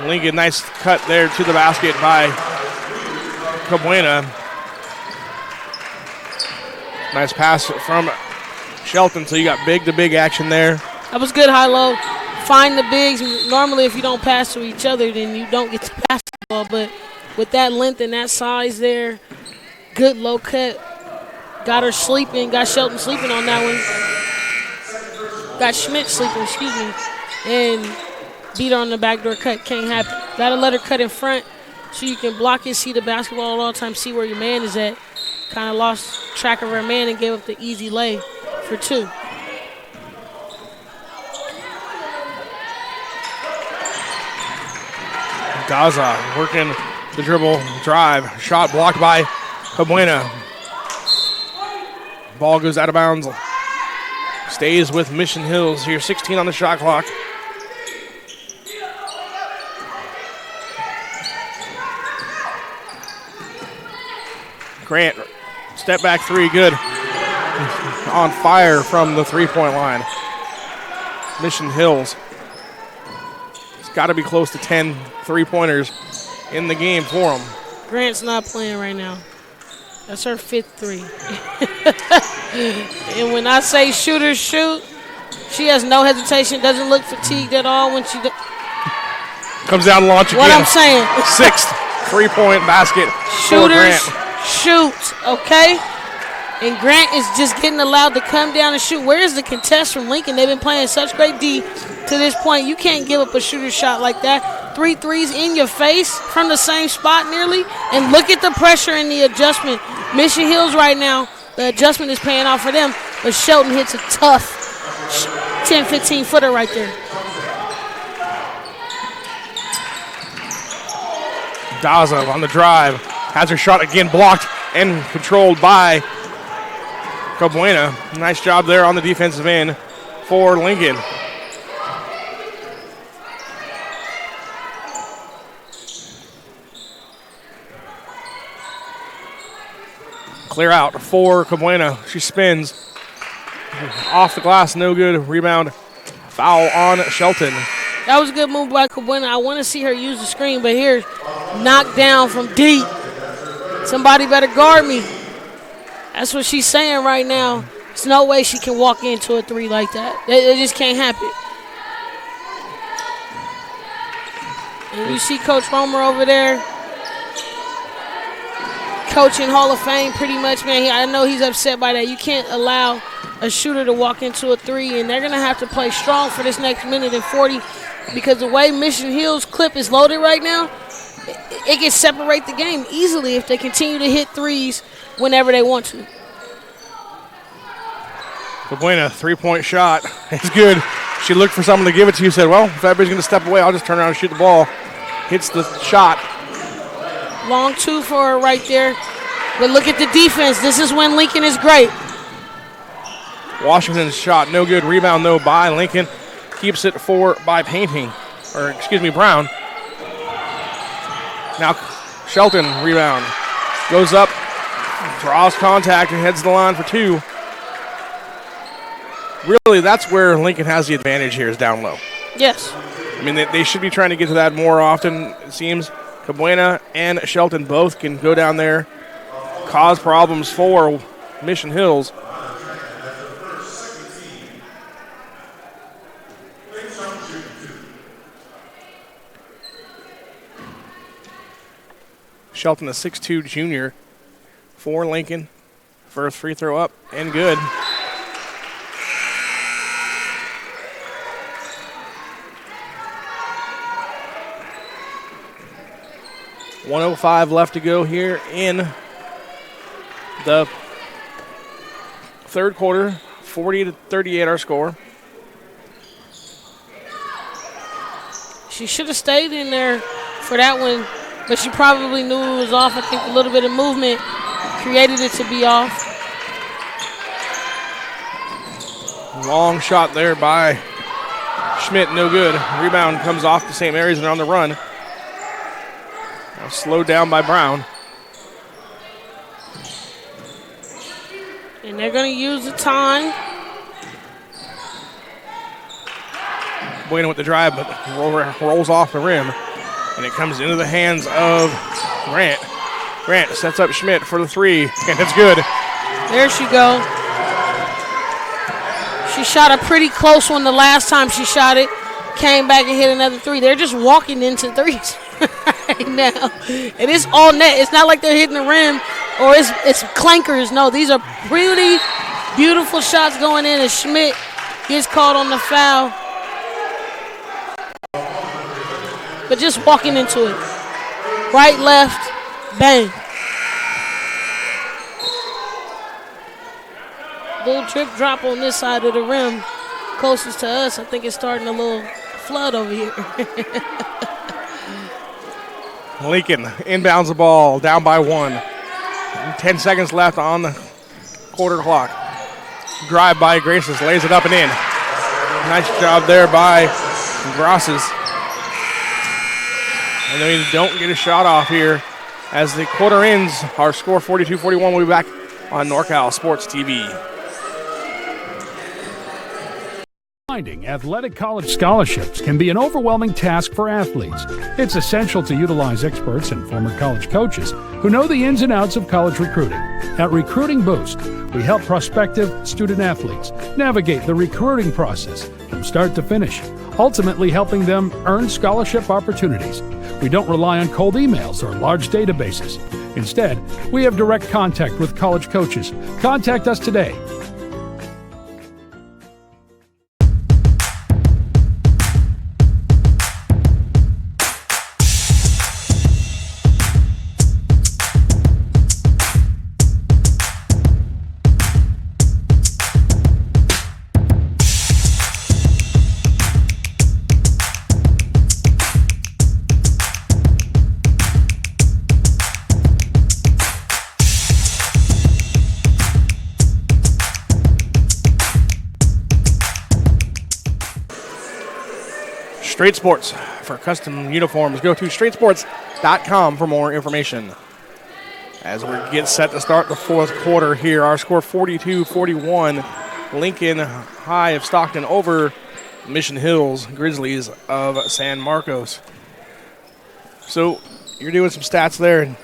Lincoln, nice cut there to the basket by Cabuena. Nice pass from Shelton, so you got big-to-big action there. That was good high-low. Find the bigs. Normally, if you don't pass to each other, then you don't get to pass the ball. But with that length and that size there, good low cut. Got her sleeping. Got Shelton sleeping on that one. Got Schmidt sleeping, excuse me. And beat her on the backdoor cut. Can't happen. Got to let her cut in front so you can block it, see the basketball at all times, see where your man is at. Kind of lost track of her man and gave up the easy lay for 2. Daza working the dribble, drive, shot blocked by Cabuena. Ball goes out of bounds. Stays with Mission Hills here, 16 on the shot clock. Grant, step back 3, good. On fire from the 3-point line. Mission Hills. It's got to be close to 10 3-pointers in the game for them. Grant's not playing right now. That's her 5th 3. And when I say shooters shoot, She has no hesitation, doesn't look fatigued at all when she comes down and launch again. What I'm saying. 6th 3-point basket Shooters, for Grant. shoot, okay? And Grant is just getting allowed to come down and shoot. Where is the contest from Lincoln? They've been playing such great D to this point. You can't give up a shooter shot like that. 3 threes in your face from the same spot nearly. And look at the pressure and the adjustment. Mission Hills right now, the adjustment is paying off for them. But Shelton hits a tough 10, 15-footer right there. Daza on the drive. Has her shot again blocked and controlled by Cabuena. Nice job there on the defensive end for Lincoln. Clear out for Cabuena. She spins. Off the glass, no good. Rebound, foul on Shelton. That was a good move by Cabuena. I want to see her use the screen, but here, knocked down from deep. Somebody better guard me. That's what she's saying right now. There's no way she can walk into a 3 like that. It just can't happen. And you see Coach Romer over there, coaching Hall of Fame pretty much, man. I know he's upset by that. You can't allow a shooter to walk into a 3, and they're going to have to play strong for this next minute and 40 because the way Mission Hill's clip is loaded right now, it can separate the game easily if they continue to hit 3s whenever they want to. Cabuena, 3-point shot. It's good. She looked for someone to give it to you, said, well, if everybody's going to step away, I'll just turn around and shoot the ball. Hits the shot. Long 2 for her right there. But look at the defense. This is when Lincoln is great. Washington's shot, no good. Rebound, though, by Lincoln. Keeps it by Brown. Now Shelton, rebound. Goes up, draws contact, and heads to the line for 2. Really, that's where Lincoln has the advantage here, is down low. Yes. I mean, they should be trying to get to that more often, it seems. Cabuena and Shelton both can go down there, cause problems for Mission Hills. Shelton, a 6'2 junior for Lincoln. First free throw up and good. .105 left to go here in the third quarter. 40-38 our score. She should have stayed in there for that one, but she probably knew it was off. I think a little bit of movement created it to be off. Long shot there by Schmidt, no good. Rebound comes off the same areas and on the run. Now slowed down by Brown. And they're going to use the time. Bueno with the drive, but rolls off the rim. And it comes into the hands of Grant. Grant sets up Schmidt for the 3, and it's good. There she go. She shot a pretty close one the last time she shot it. Came back and hit another 3. They're just walking into 3s right now. And it's all net. It's not like they're hitting the rim or it's clankers. No, these are really beautiful shots going in as Schmidt gets caught on the foul. But just walking into it. Right, left, bang. Little drip drop on this side of the rim. Closest to us, I think it's starting a little flood over here. Lincoln inbounds the ball, down by 1. 10 seconds left on the quarter clock. Drive by Graces, lays it up and in. Nice job there by Grasses. And they don't get a shot off here as the quarter ends. Our score 42-41. We'll be back on NorCal Sports TV. Finding athletic college scholarships can be an overwhelming task for athletes. It's essential to utilize experts and former college coaches who know the ins and outs of college recruiting. At Recruiting Boost, we help prospective student athletes navigate the recruiting process from start to finish, ultimately helping them earn scholarship opportunities. We don't rely on cold emails or large databases. Instead, we have direct contact with college coaches. Contact us today. Straight Sports for custom uniforms. Go to straightsports.com for more information. As we get set to start the fourth quarter here, our score 42-41. Lincoln High of Stockton over Mission Hills Grizzlies of San Marcos. So you're doing some stats there, and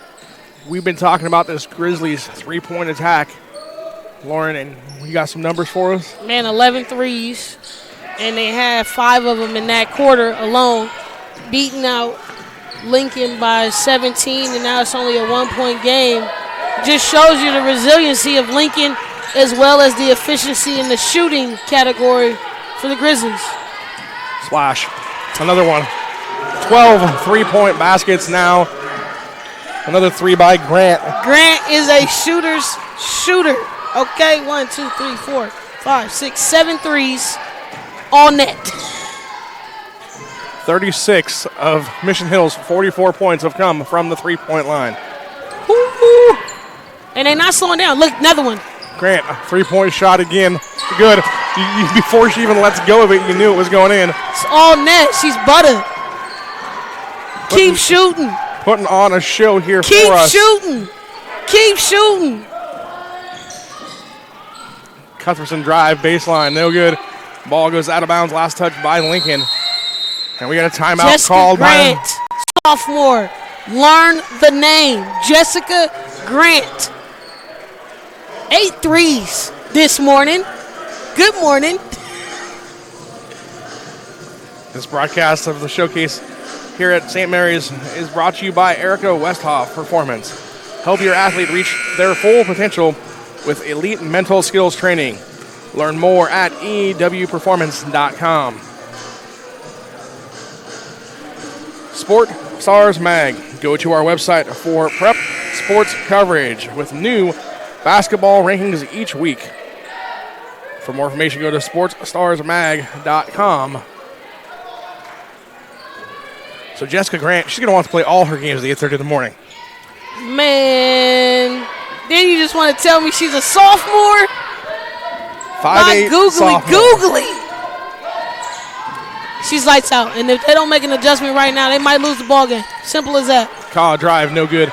we've been talking about this Grizzlies three-point attack. Lauren, and you got some numbers for us? Man, 11 threes. And they had 5 of them in that quarter alone, beating out Lincoln by 17, and now it's only a 1-point game. Just shows you the resiliency of Lincoln as well as the efficiency in the shooting category for the Grizzlies. Splash. Another one. 12 three-point baskets now. Another 3 by Grant. Grant is a shooter's shooter. Okay, 1, 2, 3, 4, 5, 6, 7 threes. On net. 36 of Mission Hills' 44 points have come from the three-point line. Woo-hoo. And they're not slowing down. Look, another one. Grant, a three-point shot again. Good. Before she even lets go of it, you knew it was going in. It's all net. She's butter. Keep shooting. Putting on a show here Keep for us. shooting. Keep shooting. Cuthbertson drive, baseline, no good. Ball goes out of bounds, last touch by Lincoln. And we got a timeout Jessica called Grant, sophomore. Learn the name. Jessica Grant. 8 threes this morning. Good morning. This broadcast of the showcase here at St. Mary's is brought to you by Erica Westhoff Performance. Help your athlete reach their full potential with elite mental skills training. Learn more at ewperformance.com. Sport Stars Mag. Go to our website for prep sports coverage with new basketball rankings each week. For more information, go to sportsstarsmag.com. So Jessica Grant, she's going to want to play all her games at 8:30 in the morning. Man, then you just want to tell me she's a sophomore? 5'8" Googly. She's lights out, and if they don't make an adjustment right now, they might lose the ball game. Simple as that. Call drive, no good.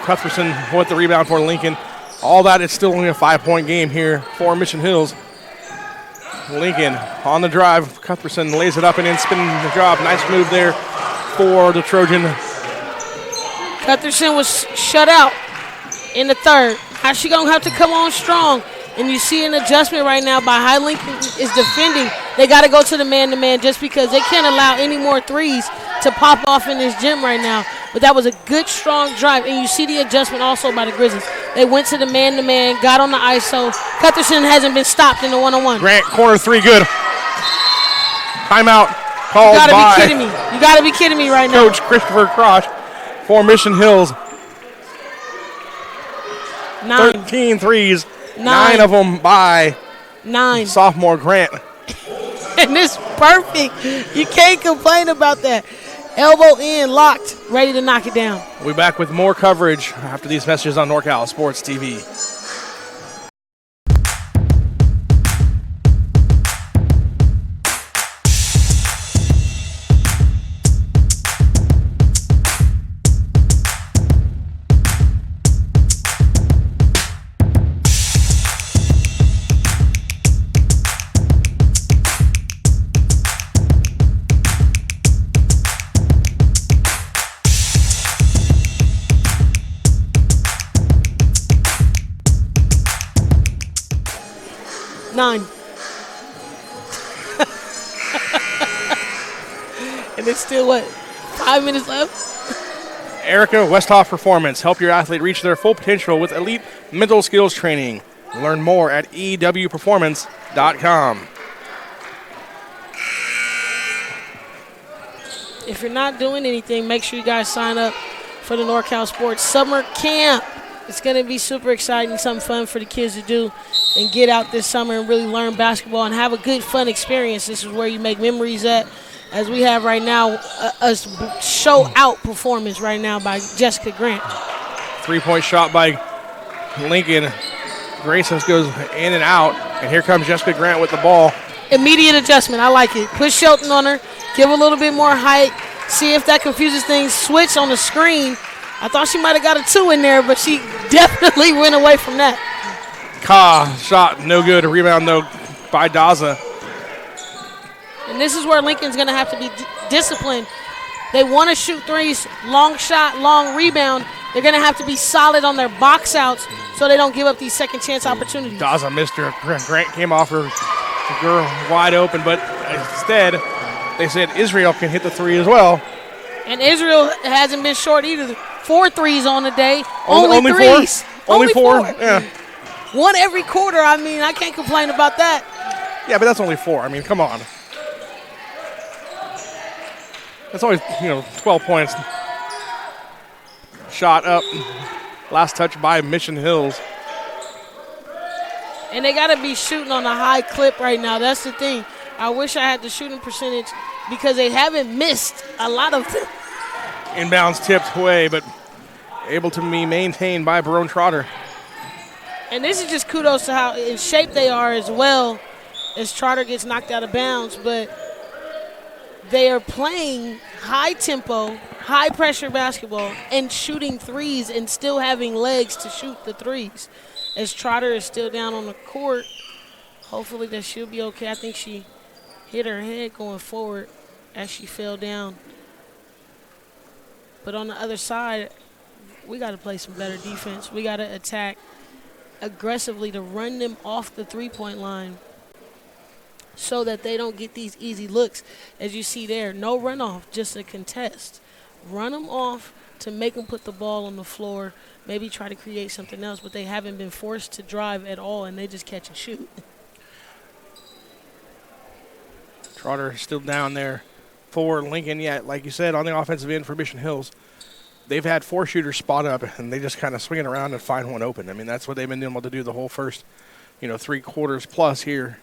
Cuthbertson with the rebound for Lincoln. All that is still only a 5-point game here for Mission Hills. Lincoln on the drive. Cuthbertson lays it up and in, spinning the job. Nice move there for the Trojan. Cuthbertson was shut out in the third. How's she going to have to come on strong? And you see an adjustment right now by how Lincoln is defending. They got to go to the man-to-man just because they can't allow any more threes to pop off in this gym right now. But that was a good, strong drive. And you see the adjustment also by the Grizzlies. They went to the man-to-man, got on the ISO. Cuthbertson hasn't been stopped in the one-on-one. Grant, corner 3, good. Timeout called by. You got to be kidding me. You got to be kidding me right now. Coach Christopher Crosh for Mission Hills. 13 threes. 9 of them by sophomore Grant. And it's perfect. You can't complain about that. Elbow in, locked, ready to knock it down. We'll be back with more coverage after these messages on NorCal Sports TV. 9. And it's still, 5 minutes left? Erica Westhoff Performance. Help your athlete reach their full potential with elite mental skills training. Learn more at ewperformance.com. If you're not doing anything, make sure you guys sign up for the NorCal Sports Summer Camp. It's going to be super exciting, something fun for the kids to do and get out this summer and really learn basketball and have a good, fun experience. This is where you make memories at, as we have right now, a show-out performance right now by Jessica Grant. 3-point shot by Lincoln. Grayson goes in and out, and here comes Jessica Grant with the ball. Immediate adjustment. I like it. Put Shelton on her, give a little bit more height, see if that confuses things. Switch on the screen. I thought she might have got a 2 in there, but she definitely went away from that. Shot no good. Rebound, though, by Daza. And this is where Lincoln's going to have to be disciplined. They want to shoot threes, long shot, long rebound. They're going to have to be solid on their box outs so they don't give up these second chance opportunities. Daza missed her. Grant came off her. The girl wide open, but instead they said Israel can hit the 3 as well. And Israel hasn't been short either. 4 threes on the day. Only threes. 4? Only 4? Yeah. One every quarter. I mean, I can't complain about that. Yeah, but that's only 4. I mean, come on. That's only, 12 points. Shot up. Last touch by Mission Hills. And they got to be shooting on a high clip right now. That's the thing. I wish I had the shooting percentage because they haven't missed a lot of them. Inbounds tipped away, but able to be maintained by Barone Trotter. And this is just kudos to how in shape they are as well as Trotter gets knocked out of bounds. But they are playing high tempo, high pressure basketball and shooting threes and still having legs to shoot the threes. As Trotter is still down on the court, hopefully that she'll be okay. I think she hit her head going forward as she fell down. But on the other side, we got to play some better defense. We got to attack aggressively to run them off the three-point line so that they don't get these easy looks. As you see there, no runoff, just a contest. Run them off to make them put the ball on the floor, maybe try to create something else, but they haven't been forced to drive at all, and they just catch and shoot. Trotter still down there for Lincoln. Yeah, like you said, on the offensive end for Mission Hills, they've had 4 shooters spot up, and they just kind of swing it around and find one open. I mean, that's what they've been able to do the whole first, 3 quarters plus here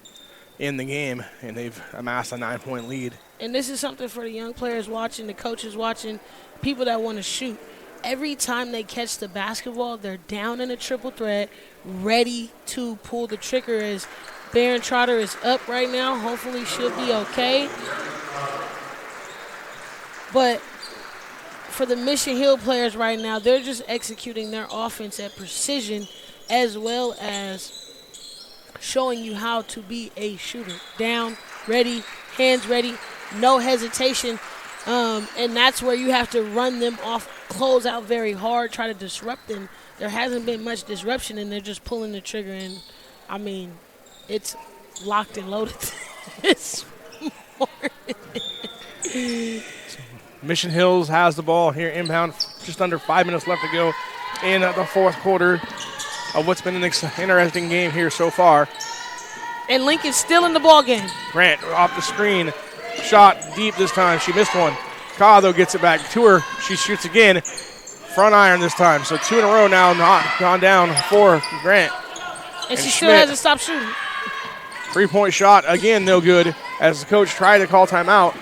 in the game, and they've amassed a 9-point lead. And this is something for the young players watching, the coaches watching, people that want to shoot. Every time they catch the basketball, they're down in a triple threat, ready to pull the trigger. As Barron Trotter is up right now. Hopefully she'll be okay. But for the Mission Hill players right now, they're just executing their offense at precision as well as showing you how to be a shooter. Down, ready, hands ready, no hesitation. And that's where you have to run them off, close out very hard, try to disrupt them. There hasn't been much disruption, and they're just pulling the trigger. And, I mean, it's locked and loaded this morning. Mission Hills has the ball here inbound. Just under 5 minutes left to go in the fourth quarter of what's been an interesting game here so far. And Lincoln's still in the ball game. Grant off the screen. Shot deep this time. She missed one. Ka, though, gets it back to her. She shoots again. Front iron this time. So 2 in a row now not gone down for Grant. And she still hasn't stopped shooting. 3-point shot, again, no good, as the coach tried to call timeout.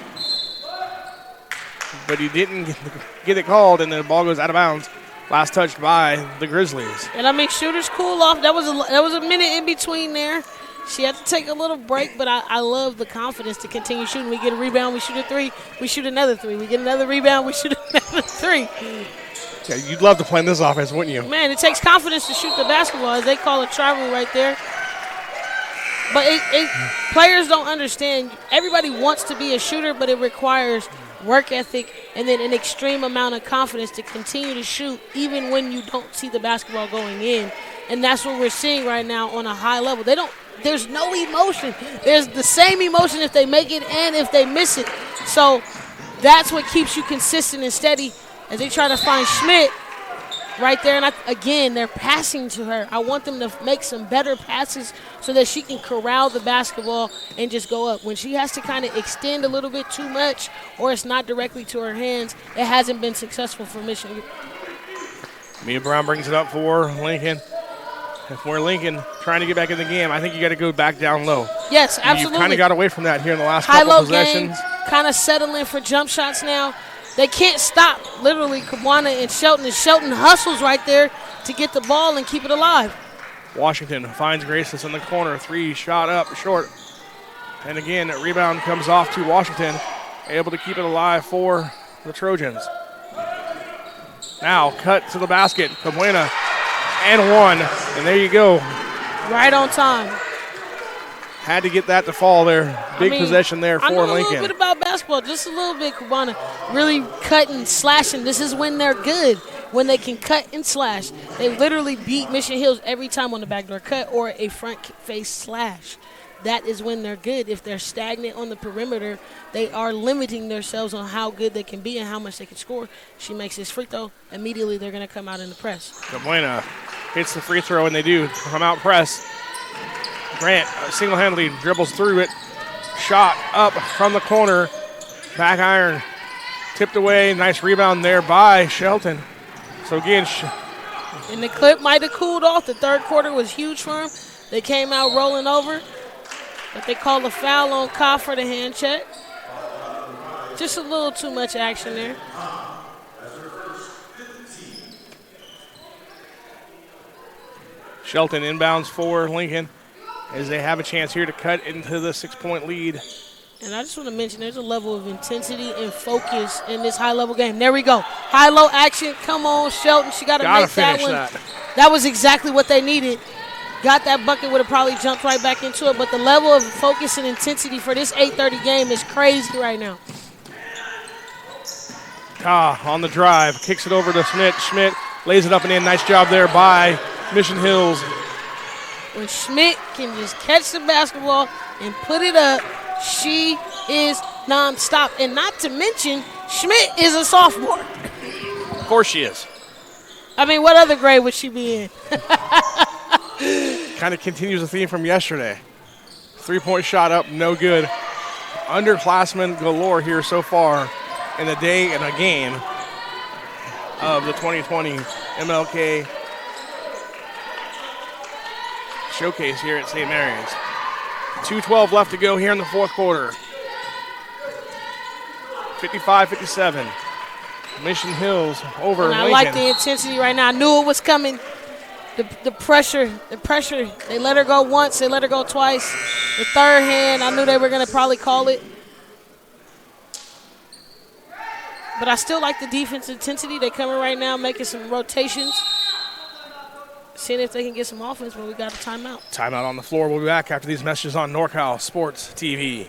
But he didn't get it called, and the ball goes out of bounds. Last touched by the Grizzlies. And, I mean, shooters cool off. That was a minute in between there. She had to take a little break, but I love the confidence to continue shooting. We get a rebound, we shoot a 3, we shoot another 3. We get another rebound, we shoot another 3. Yeah, you'd love to play in this offense, wouldn't you? Man, it takes confidence to shoot the basketball, as they call it travel right there. But players don't understand. Everybody wants to be a shooter, but it requires work ethic and then an extreme amount of confidence to continue to shoot even when you don't see the basketball going in. And that's what we're seeing right now on a high level. There's no emotion. There's the same emotion if they make it and if they miss it. So that's what keeps you consistent and steady as they try to find Schmidt right there. And again, they're passing to her. I want them to make some better passes so that she can corral the basketball and just go up. When she has to kind of extend a little bit too much or it's not directly to her hands, it hasn't been successful for Michigan. Mia Brown brings it up for Lincoln. If we're Lincoln trying to get back in the game, I think you got to go back down low. Yes, absolutely. You've kind of got away from that here in the last couple possessions. Kind of settling for jump shots now. They can't stop, literally, Kawana and Shelton. And Shelton hustles right there to get the ball and keep it alive. Washington finds Graceless in the corner. 3 shot up short. And again, a rebound comes off to Washington. Able to keep it alive for the Trojans. Now cut to the basket. Cabuena and 1. And there you go. Right on time. Had to get that to fall there. Big possession there for Lincoln. I know a little bit about basketball, just a little bit, Cabuena. Really cutting, slashing. This is when they're good, when they can cut and slash. They literally beat Mission Hills every time on the backdoor cut or a front face slash. That is when they're good. If they're stagnant on the perimeter, they are limiting themselves on how good they can be and how much they can score. She makes this free throw. Immediately they're going to come out in the press. Cabuena hits the free throw, and they do come out press. Grant single-handedly dribbles through it. Shot up from the corner. Back iron tipped away. Nice rebound there by Shelton. So again, and the clip might have cooled off. The third quarter was huge for them. They came out rolling over. But they called a foul on Ka for the hand check. Just a little too much action there. Shelton inbounds for Lincoln as they have a chance here to cut into the 6-point lead. And I just want to mention there's a level of intensity and focus in this high-level game. There we go. High-low action. Come on, Shelton. She got to make that one. That was exactly what they needed. Got that bucket, would have probably jumped right back into it. But the level of focus and intensity for this 8:30 game is crazy right now. On the drive. Kicks it over to Schmidt. Schmidt lays it up and in. Nice job there by Mission Hills. When Schmidt can just catch the basketball and put it up, she is nonstop. And not to mention, Schmidt is a sophomore. Of course she is. I mean, what other grade would she be in? Kind of continues the theme from yesterday. 3-point shot up, no good. Underclassmen galore here so far in the day and a game of the 2020 MLK Showcase here at St. Mary's. 2:12 left to go here in the fourth quarter. 55-57. Mission Hills over and I Lincoln. like the intensity right now. I knew it was coming. The pressure. They let her go once. They let her go twice. The third hand, I knew they were going to probably call it. But I still like the defense intensity. They coming right now, making some rotations. Seeing if they can get some offense, but we got a timeout. Timeout on the floor. We'll be back after these messages on NorCal Sports TV.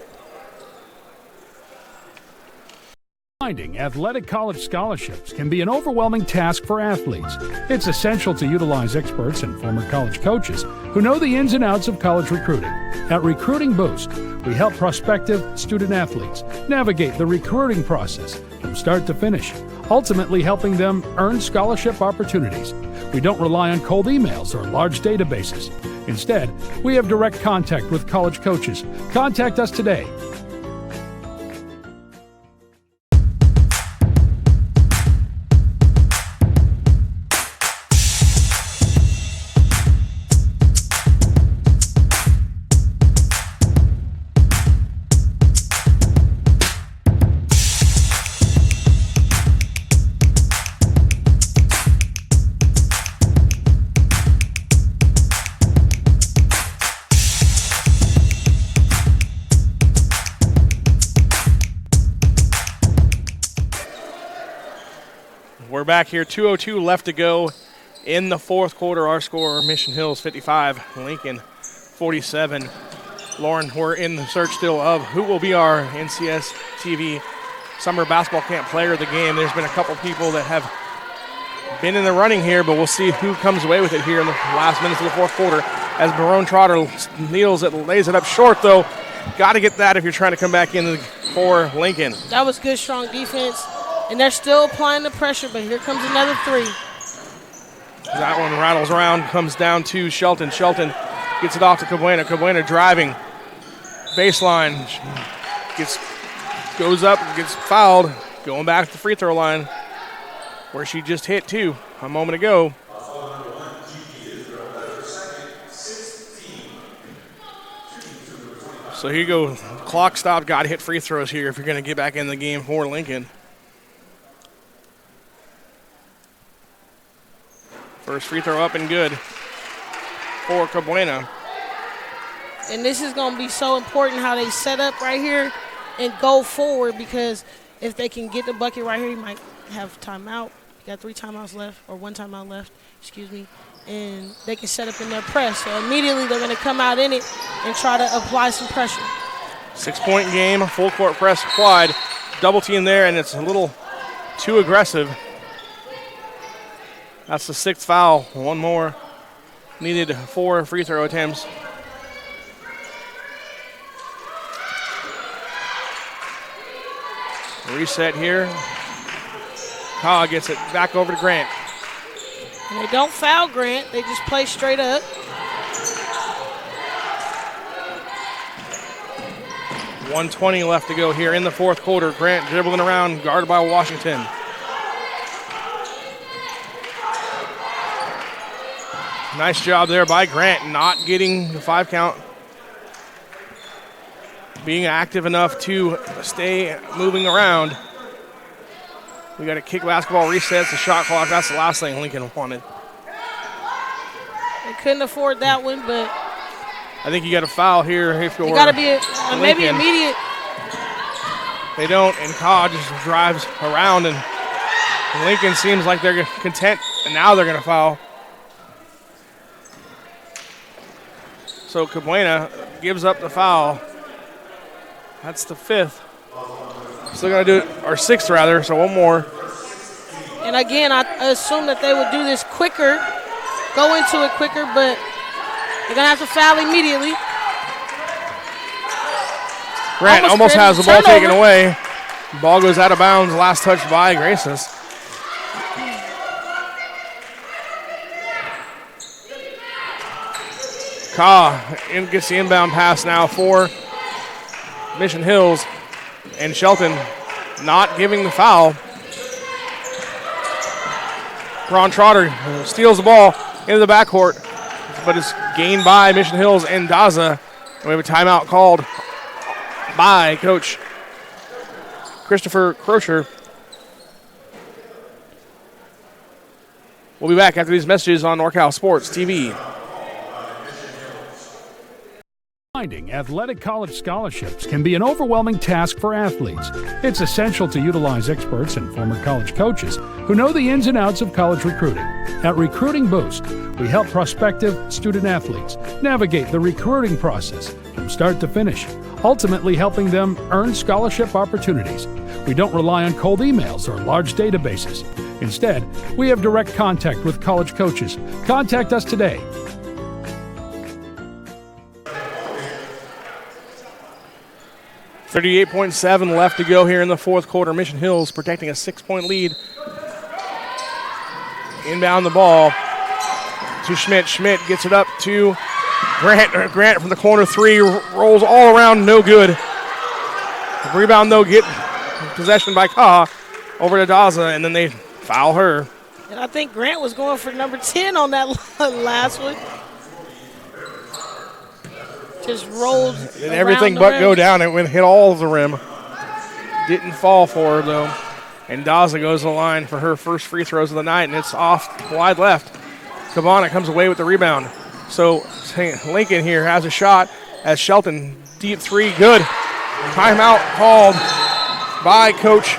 Finding athletic college scholarships can be an overwhelming task for athletes. It's essential to utilize experts and former college coaches who know the ins and outs of college recruiting. At Recruiting Boost, we help prospective student athletes navigate the recruiting process from start to finish, ultimately helping them earn scholarship opportunities. We don't rely on cold emails or large databases. Instead, we have direct contact with college coaches. Contact us today. We're back here, 2:02 left to go in the fourth quarter. Our score, Mission Hills 55, Lincoln 47. Lauren, we're in the search still of who will be our NCS TV Summer Basketball Camp Player of the Game. There's been a couple people that have been in the running here, but we'll see who comes away with it here in the last minutes of the fourth quarter as Barone Trotter lays it up short, though. Got to get that if you're trying to come back in for Lincoln. That was good, strong defense, and they're still applying the pressure, but here comes another three. That one rattles around, comes down to Shelton. Shelton gets it off to Cabuena. Cabuena driving. Baseline. Goes up, gets fouled, going back to the free throw line where she just hit two a moment ago. So here you go. Clock stopped, got to hit free throws here if you're going to get back in the game for Lincoln. First free throw up and good for Cabuena. And this is going to be so important how they set up right here and go forward, because if they can get the bucket right here, you might have timeout. You got 3 timeouts left, or 1 timeout left, and they can set up in their press. So immediately they're going to come out in it and try to apply some pressure. 6-point game, full court press applied. Double team there, and it's a little too aggressive. That's the 6th foul. One more. Needed 4 free throw attempts. Reset here. Kaw gets it back over to Grant. And they don't foul Grant. They just play straight up. .120 left to go here in the fourth quarter. Grant dribbling around, guarded by Washington. Nice job there by Grant, not getting the 5 count. Being active enough to stay moving around. We got a kick basketball, resets the shot clock. That's the last thing Lincoln wanted. They couldn't afford that one, but I think you got a foul here if you're got to be maybe immediate. They don't, and Kaw just drives around, and Lincoln seems like they're content, and now they're going to foul. So Cabuena gives up the foul. That's the 5th. Still going to do it, or 6th rather, so one more. And again, I assume that they would do this quicker, go into it quicker, but they're going to have to foul immediately. Grant almost has the ball taken away. Ball goes out of bounds, last touch by Graces. Kaw gets the inbound pass now for Mission Hills, and Shelton not giving the foul. Ron Trotter steals the ball into the backcourt, but it's gained by Mission Hills and Daza. And we have a timeout called by Coach Christopher Crocher. We'll be back after these messages on NorCal Sports TV. Finding athletic college scholarships can be an overwhelming task for athletes. It's essential to utilize experts and former college coaches who know the ins and outs of college recruiting. At Recruiting Boost, we help prospective student athletes navigate the recruiting process from start to finish, ultimately helping them earn scholarship opportunities. We don't rely on cold emails or large databases. Instead, we have direct contact with college coaches. Contact us today. 38.7 left to go here in the fourth quarter. Mission Hills protecting a 6-point lead. Inbound the ball to Schmidt. Schmidt gets it up to Grant. Grant from the corner 3 rolls all around, no good. Rebound though, get possession by Kaw over to Daza, and then they foul her. And I think Grant was going for number 10 on that last one. Just rolled and everything but rim. Go down. It went hit all of the rim. Didn't fall for her though. And Daza goes to the line for her first free throws of the night, and it's off wide left. Cabana comes away with the rebound. So Lincoln here has a shot as Shelton deep 3, good. Timeout called by Coach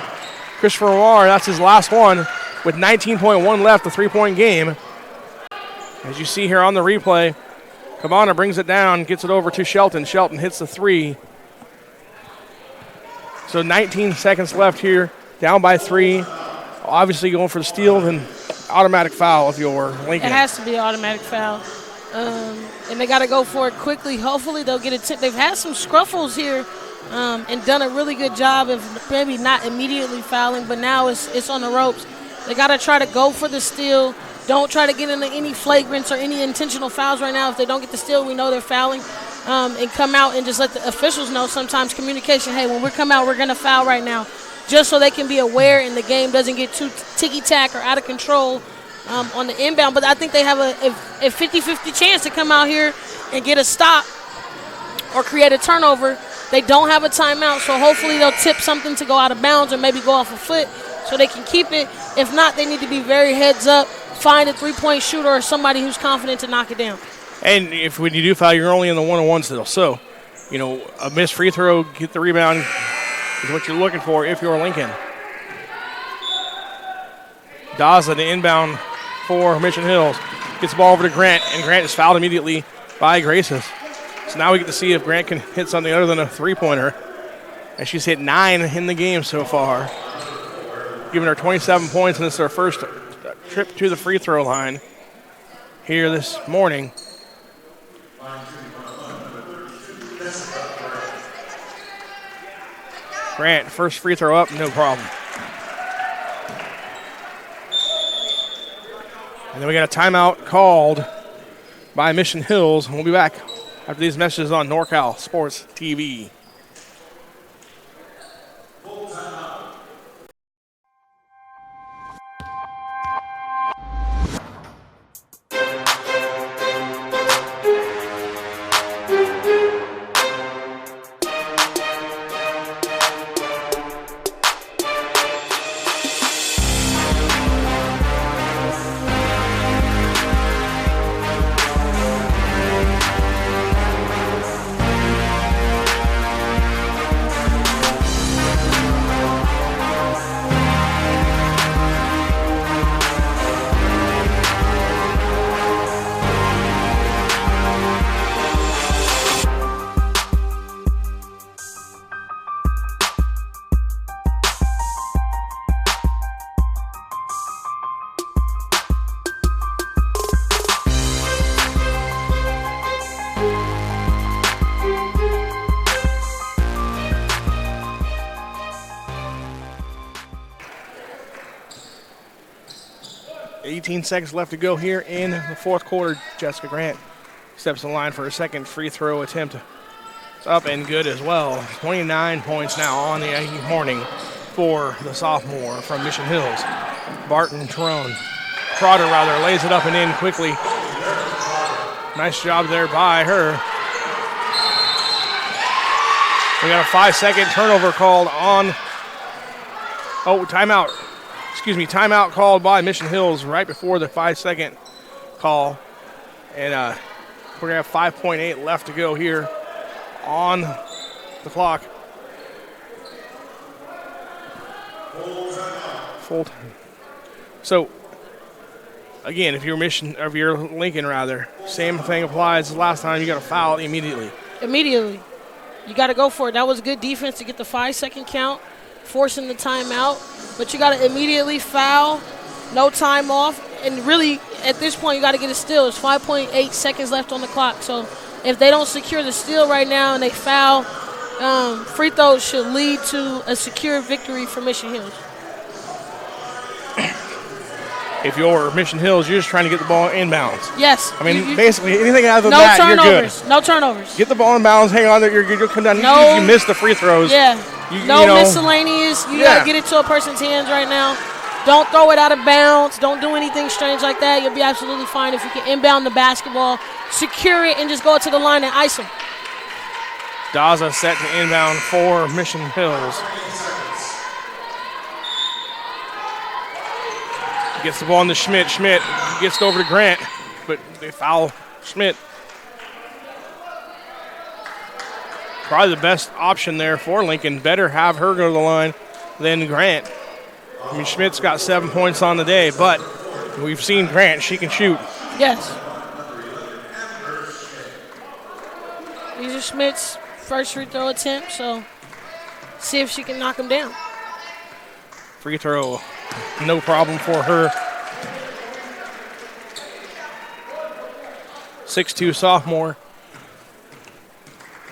Christopher Lamar. That's his last one with 19.1 left, a 3-point game. As you see here on the replay, Cabana brings it down, gets it over to Shelton. Shelton hits the 3. So 19 seconds left here, down by 3. Obviously going for the steal, then automatic foul if you're Lincoln. It has to be an automatic foul. And they got to go for it quickly. Hopefully they'll get a tip. They've had some scruffles here and done a really good job of maybe not immediately fouling, but now it's on the ropes. They got to try to go for the steal. Don't try to get into any flagrants or any intentional fouls right now. If they don't get the steal, we know they're fouling. And come out and just let the officials know sometimes communication, hey, when we come out, we're going to foul right now, just so they can be aware and the game doesn't get too ticky-tack or out of control on the inbound. But I think they have a 50-50 chance to come out here and get a stop or create a turnover. They don't have a timeout, so hopefully they'll tip something to go out of bounds or maybe go off a foot so they can keep it. If not, they need to be very heads up, find a three-point shooter or somebody who's confident to knock it down. And if when you do foul, you're only in the one-on-one still. So, a missed free throw, get the rebound is what you're looking for if you're Lincoln. Daza, the inbound for Mission Hills, gets the ball over to Grant, and Grant is fouled immediately by Graces. So now we get to see if Grant can hit something other than a three-pointer. And she's hit 9 in the game so far, giving her 27 points, and this is her first trip to the free throw line here this morning. Grant, first free throw up, no problem. And then we got a timeout called by Mission Hills. We'll be back after these messages on NorCal Sports TV. Seconds left to go here in the fourth quarter. Jessica Grant steps in line for her second free throw attempt. It's up and good as well. 29 points now on the morning for the sophomore from Mission Hills. Trotter lays it up and in quickly. Nice job there by her. We got a 5-second turnover called on. Timeout called by Mission Hills right before the 5-second call. And we're going to have 5.8 left to go here on the clock. Full time. So, again, if you're Lincoln, same thing applies as last time. You got to foul immediately. Immediately. You got to go for it. That was good defense to get the 5-second count, forcing the timeout. But you got to immediately foul, no time off. And really, at this point, you got to get a steal. There's 5.8 seconds left on the clock. So if they don't secure the steal right now and they foul, free throws should lead to a secure victory for Mission Hills. If you're Mission Hills, you're just trying to get the ball inbounds. Yes. I mean, basically, anything other than that, you're good. No turnovers. Get the ball inbounds, hang on there, you're good. You'll come down. No, you miss the free throws. Yeah. Miscellaneous. You got to get it to a person's hands right now. Don't throw it out of bounds. Don't do anything strange like that. You'll be absolutely fine if you can inbound the basketball, secure it, and just go to the line and ice them. Daza set to inbound for Mission Hills. Gets the ball on to Schmidt. Schmidt gets it over to Grant, but they foul Schmidt. Probably the best option there for Lincoln. Better have her go to the line than Grant. I mean, Schmidt's got 7 points on the day, but we've seen Grant. She can shoot. Yes. These are Schmidt's first free throw attempt, so see if she can knock him down. Free throw, no problem for her. 6'2" sophomore.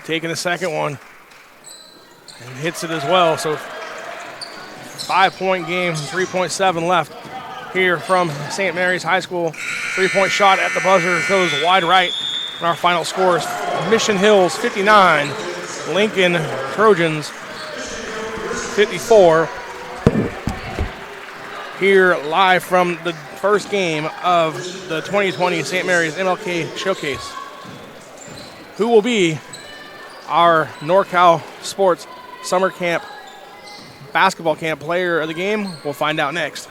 Taking the second one and hits it as well. So 5-point game, 3.7 left here from St. Mary's High School. 3-point shot at the buzzer goes wide right. And our final score is Mission Hills 59, Lincoln Trojans 54. Here live from the first game of the 2020 St. Mary's MLK Showcase. Who will be our NorCal Sports Summer Camp Basketball Camp Player of the Game? We'll find out next.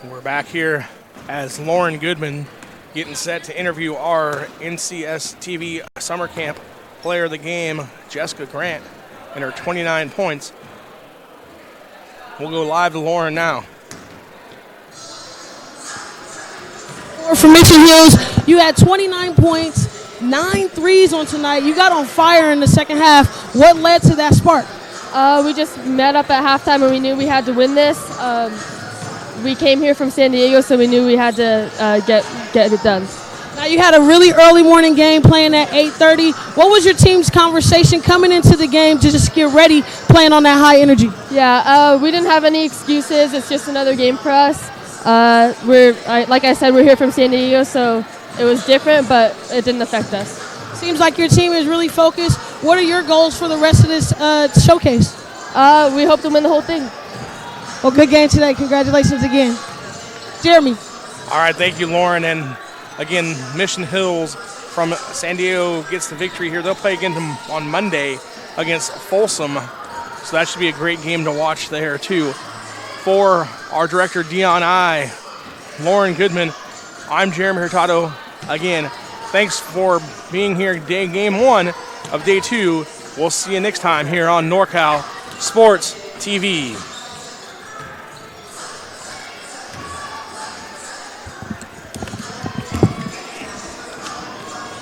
We're back here as Lauren Goodman getting set to interview our NCSTV Summer Camp Player of the Game, Jessica Grant, and her 29 points. We'll go live to Lauren now. For Mission Hills, you had 29 points, 9 threes on tonight. You got on fire in the second half. What led to that spark? We just met up at halftime and we knew we had to win this. We came here from San Diego, so we knew we had to get it done. Now you had a really early morning game playing at 8:30. What was your team's conversation coming into the game to just get ready, playing on that high energy? Yeah, we didn't have any excuses. It's just another game for us. Like I said, we're here from San Diego, so it was different, but it didn't affect us. Seems like your team is really focused. What are your goals for the rest of this showcase? We hope to win the whole thing. Well, good game today. Congratulations again. Jeremy. All right, thank you, Lauren. And again, Mission Hills from San Diego gets the victory here. They'll play again on Monday against Folsom. So that should be a great game to watch there, too. For our director, Dion I, Lauren Goodman, I'm Jeremy Hurtado. Again, thanks for being here game one of day two. We'll see you next time here on NorCal Sports TV.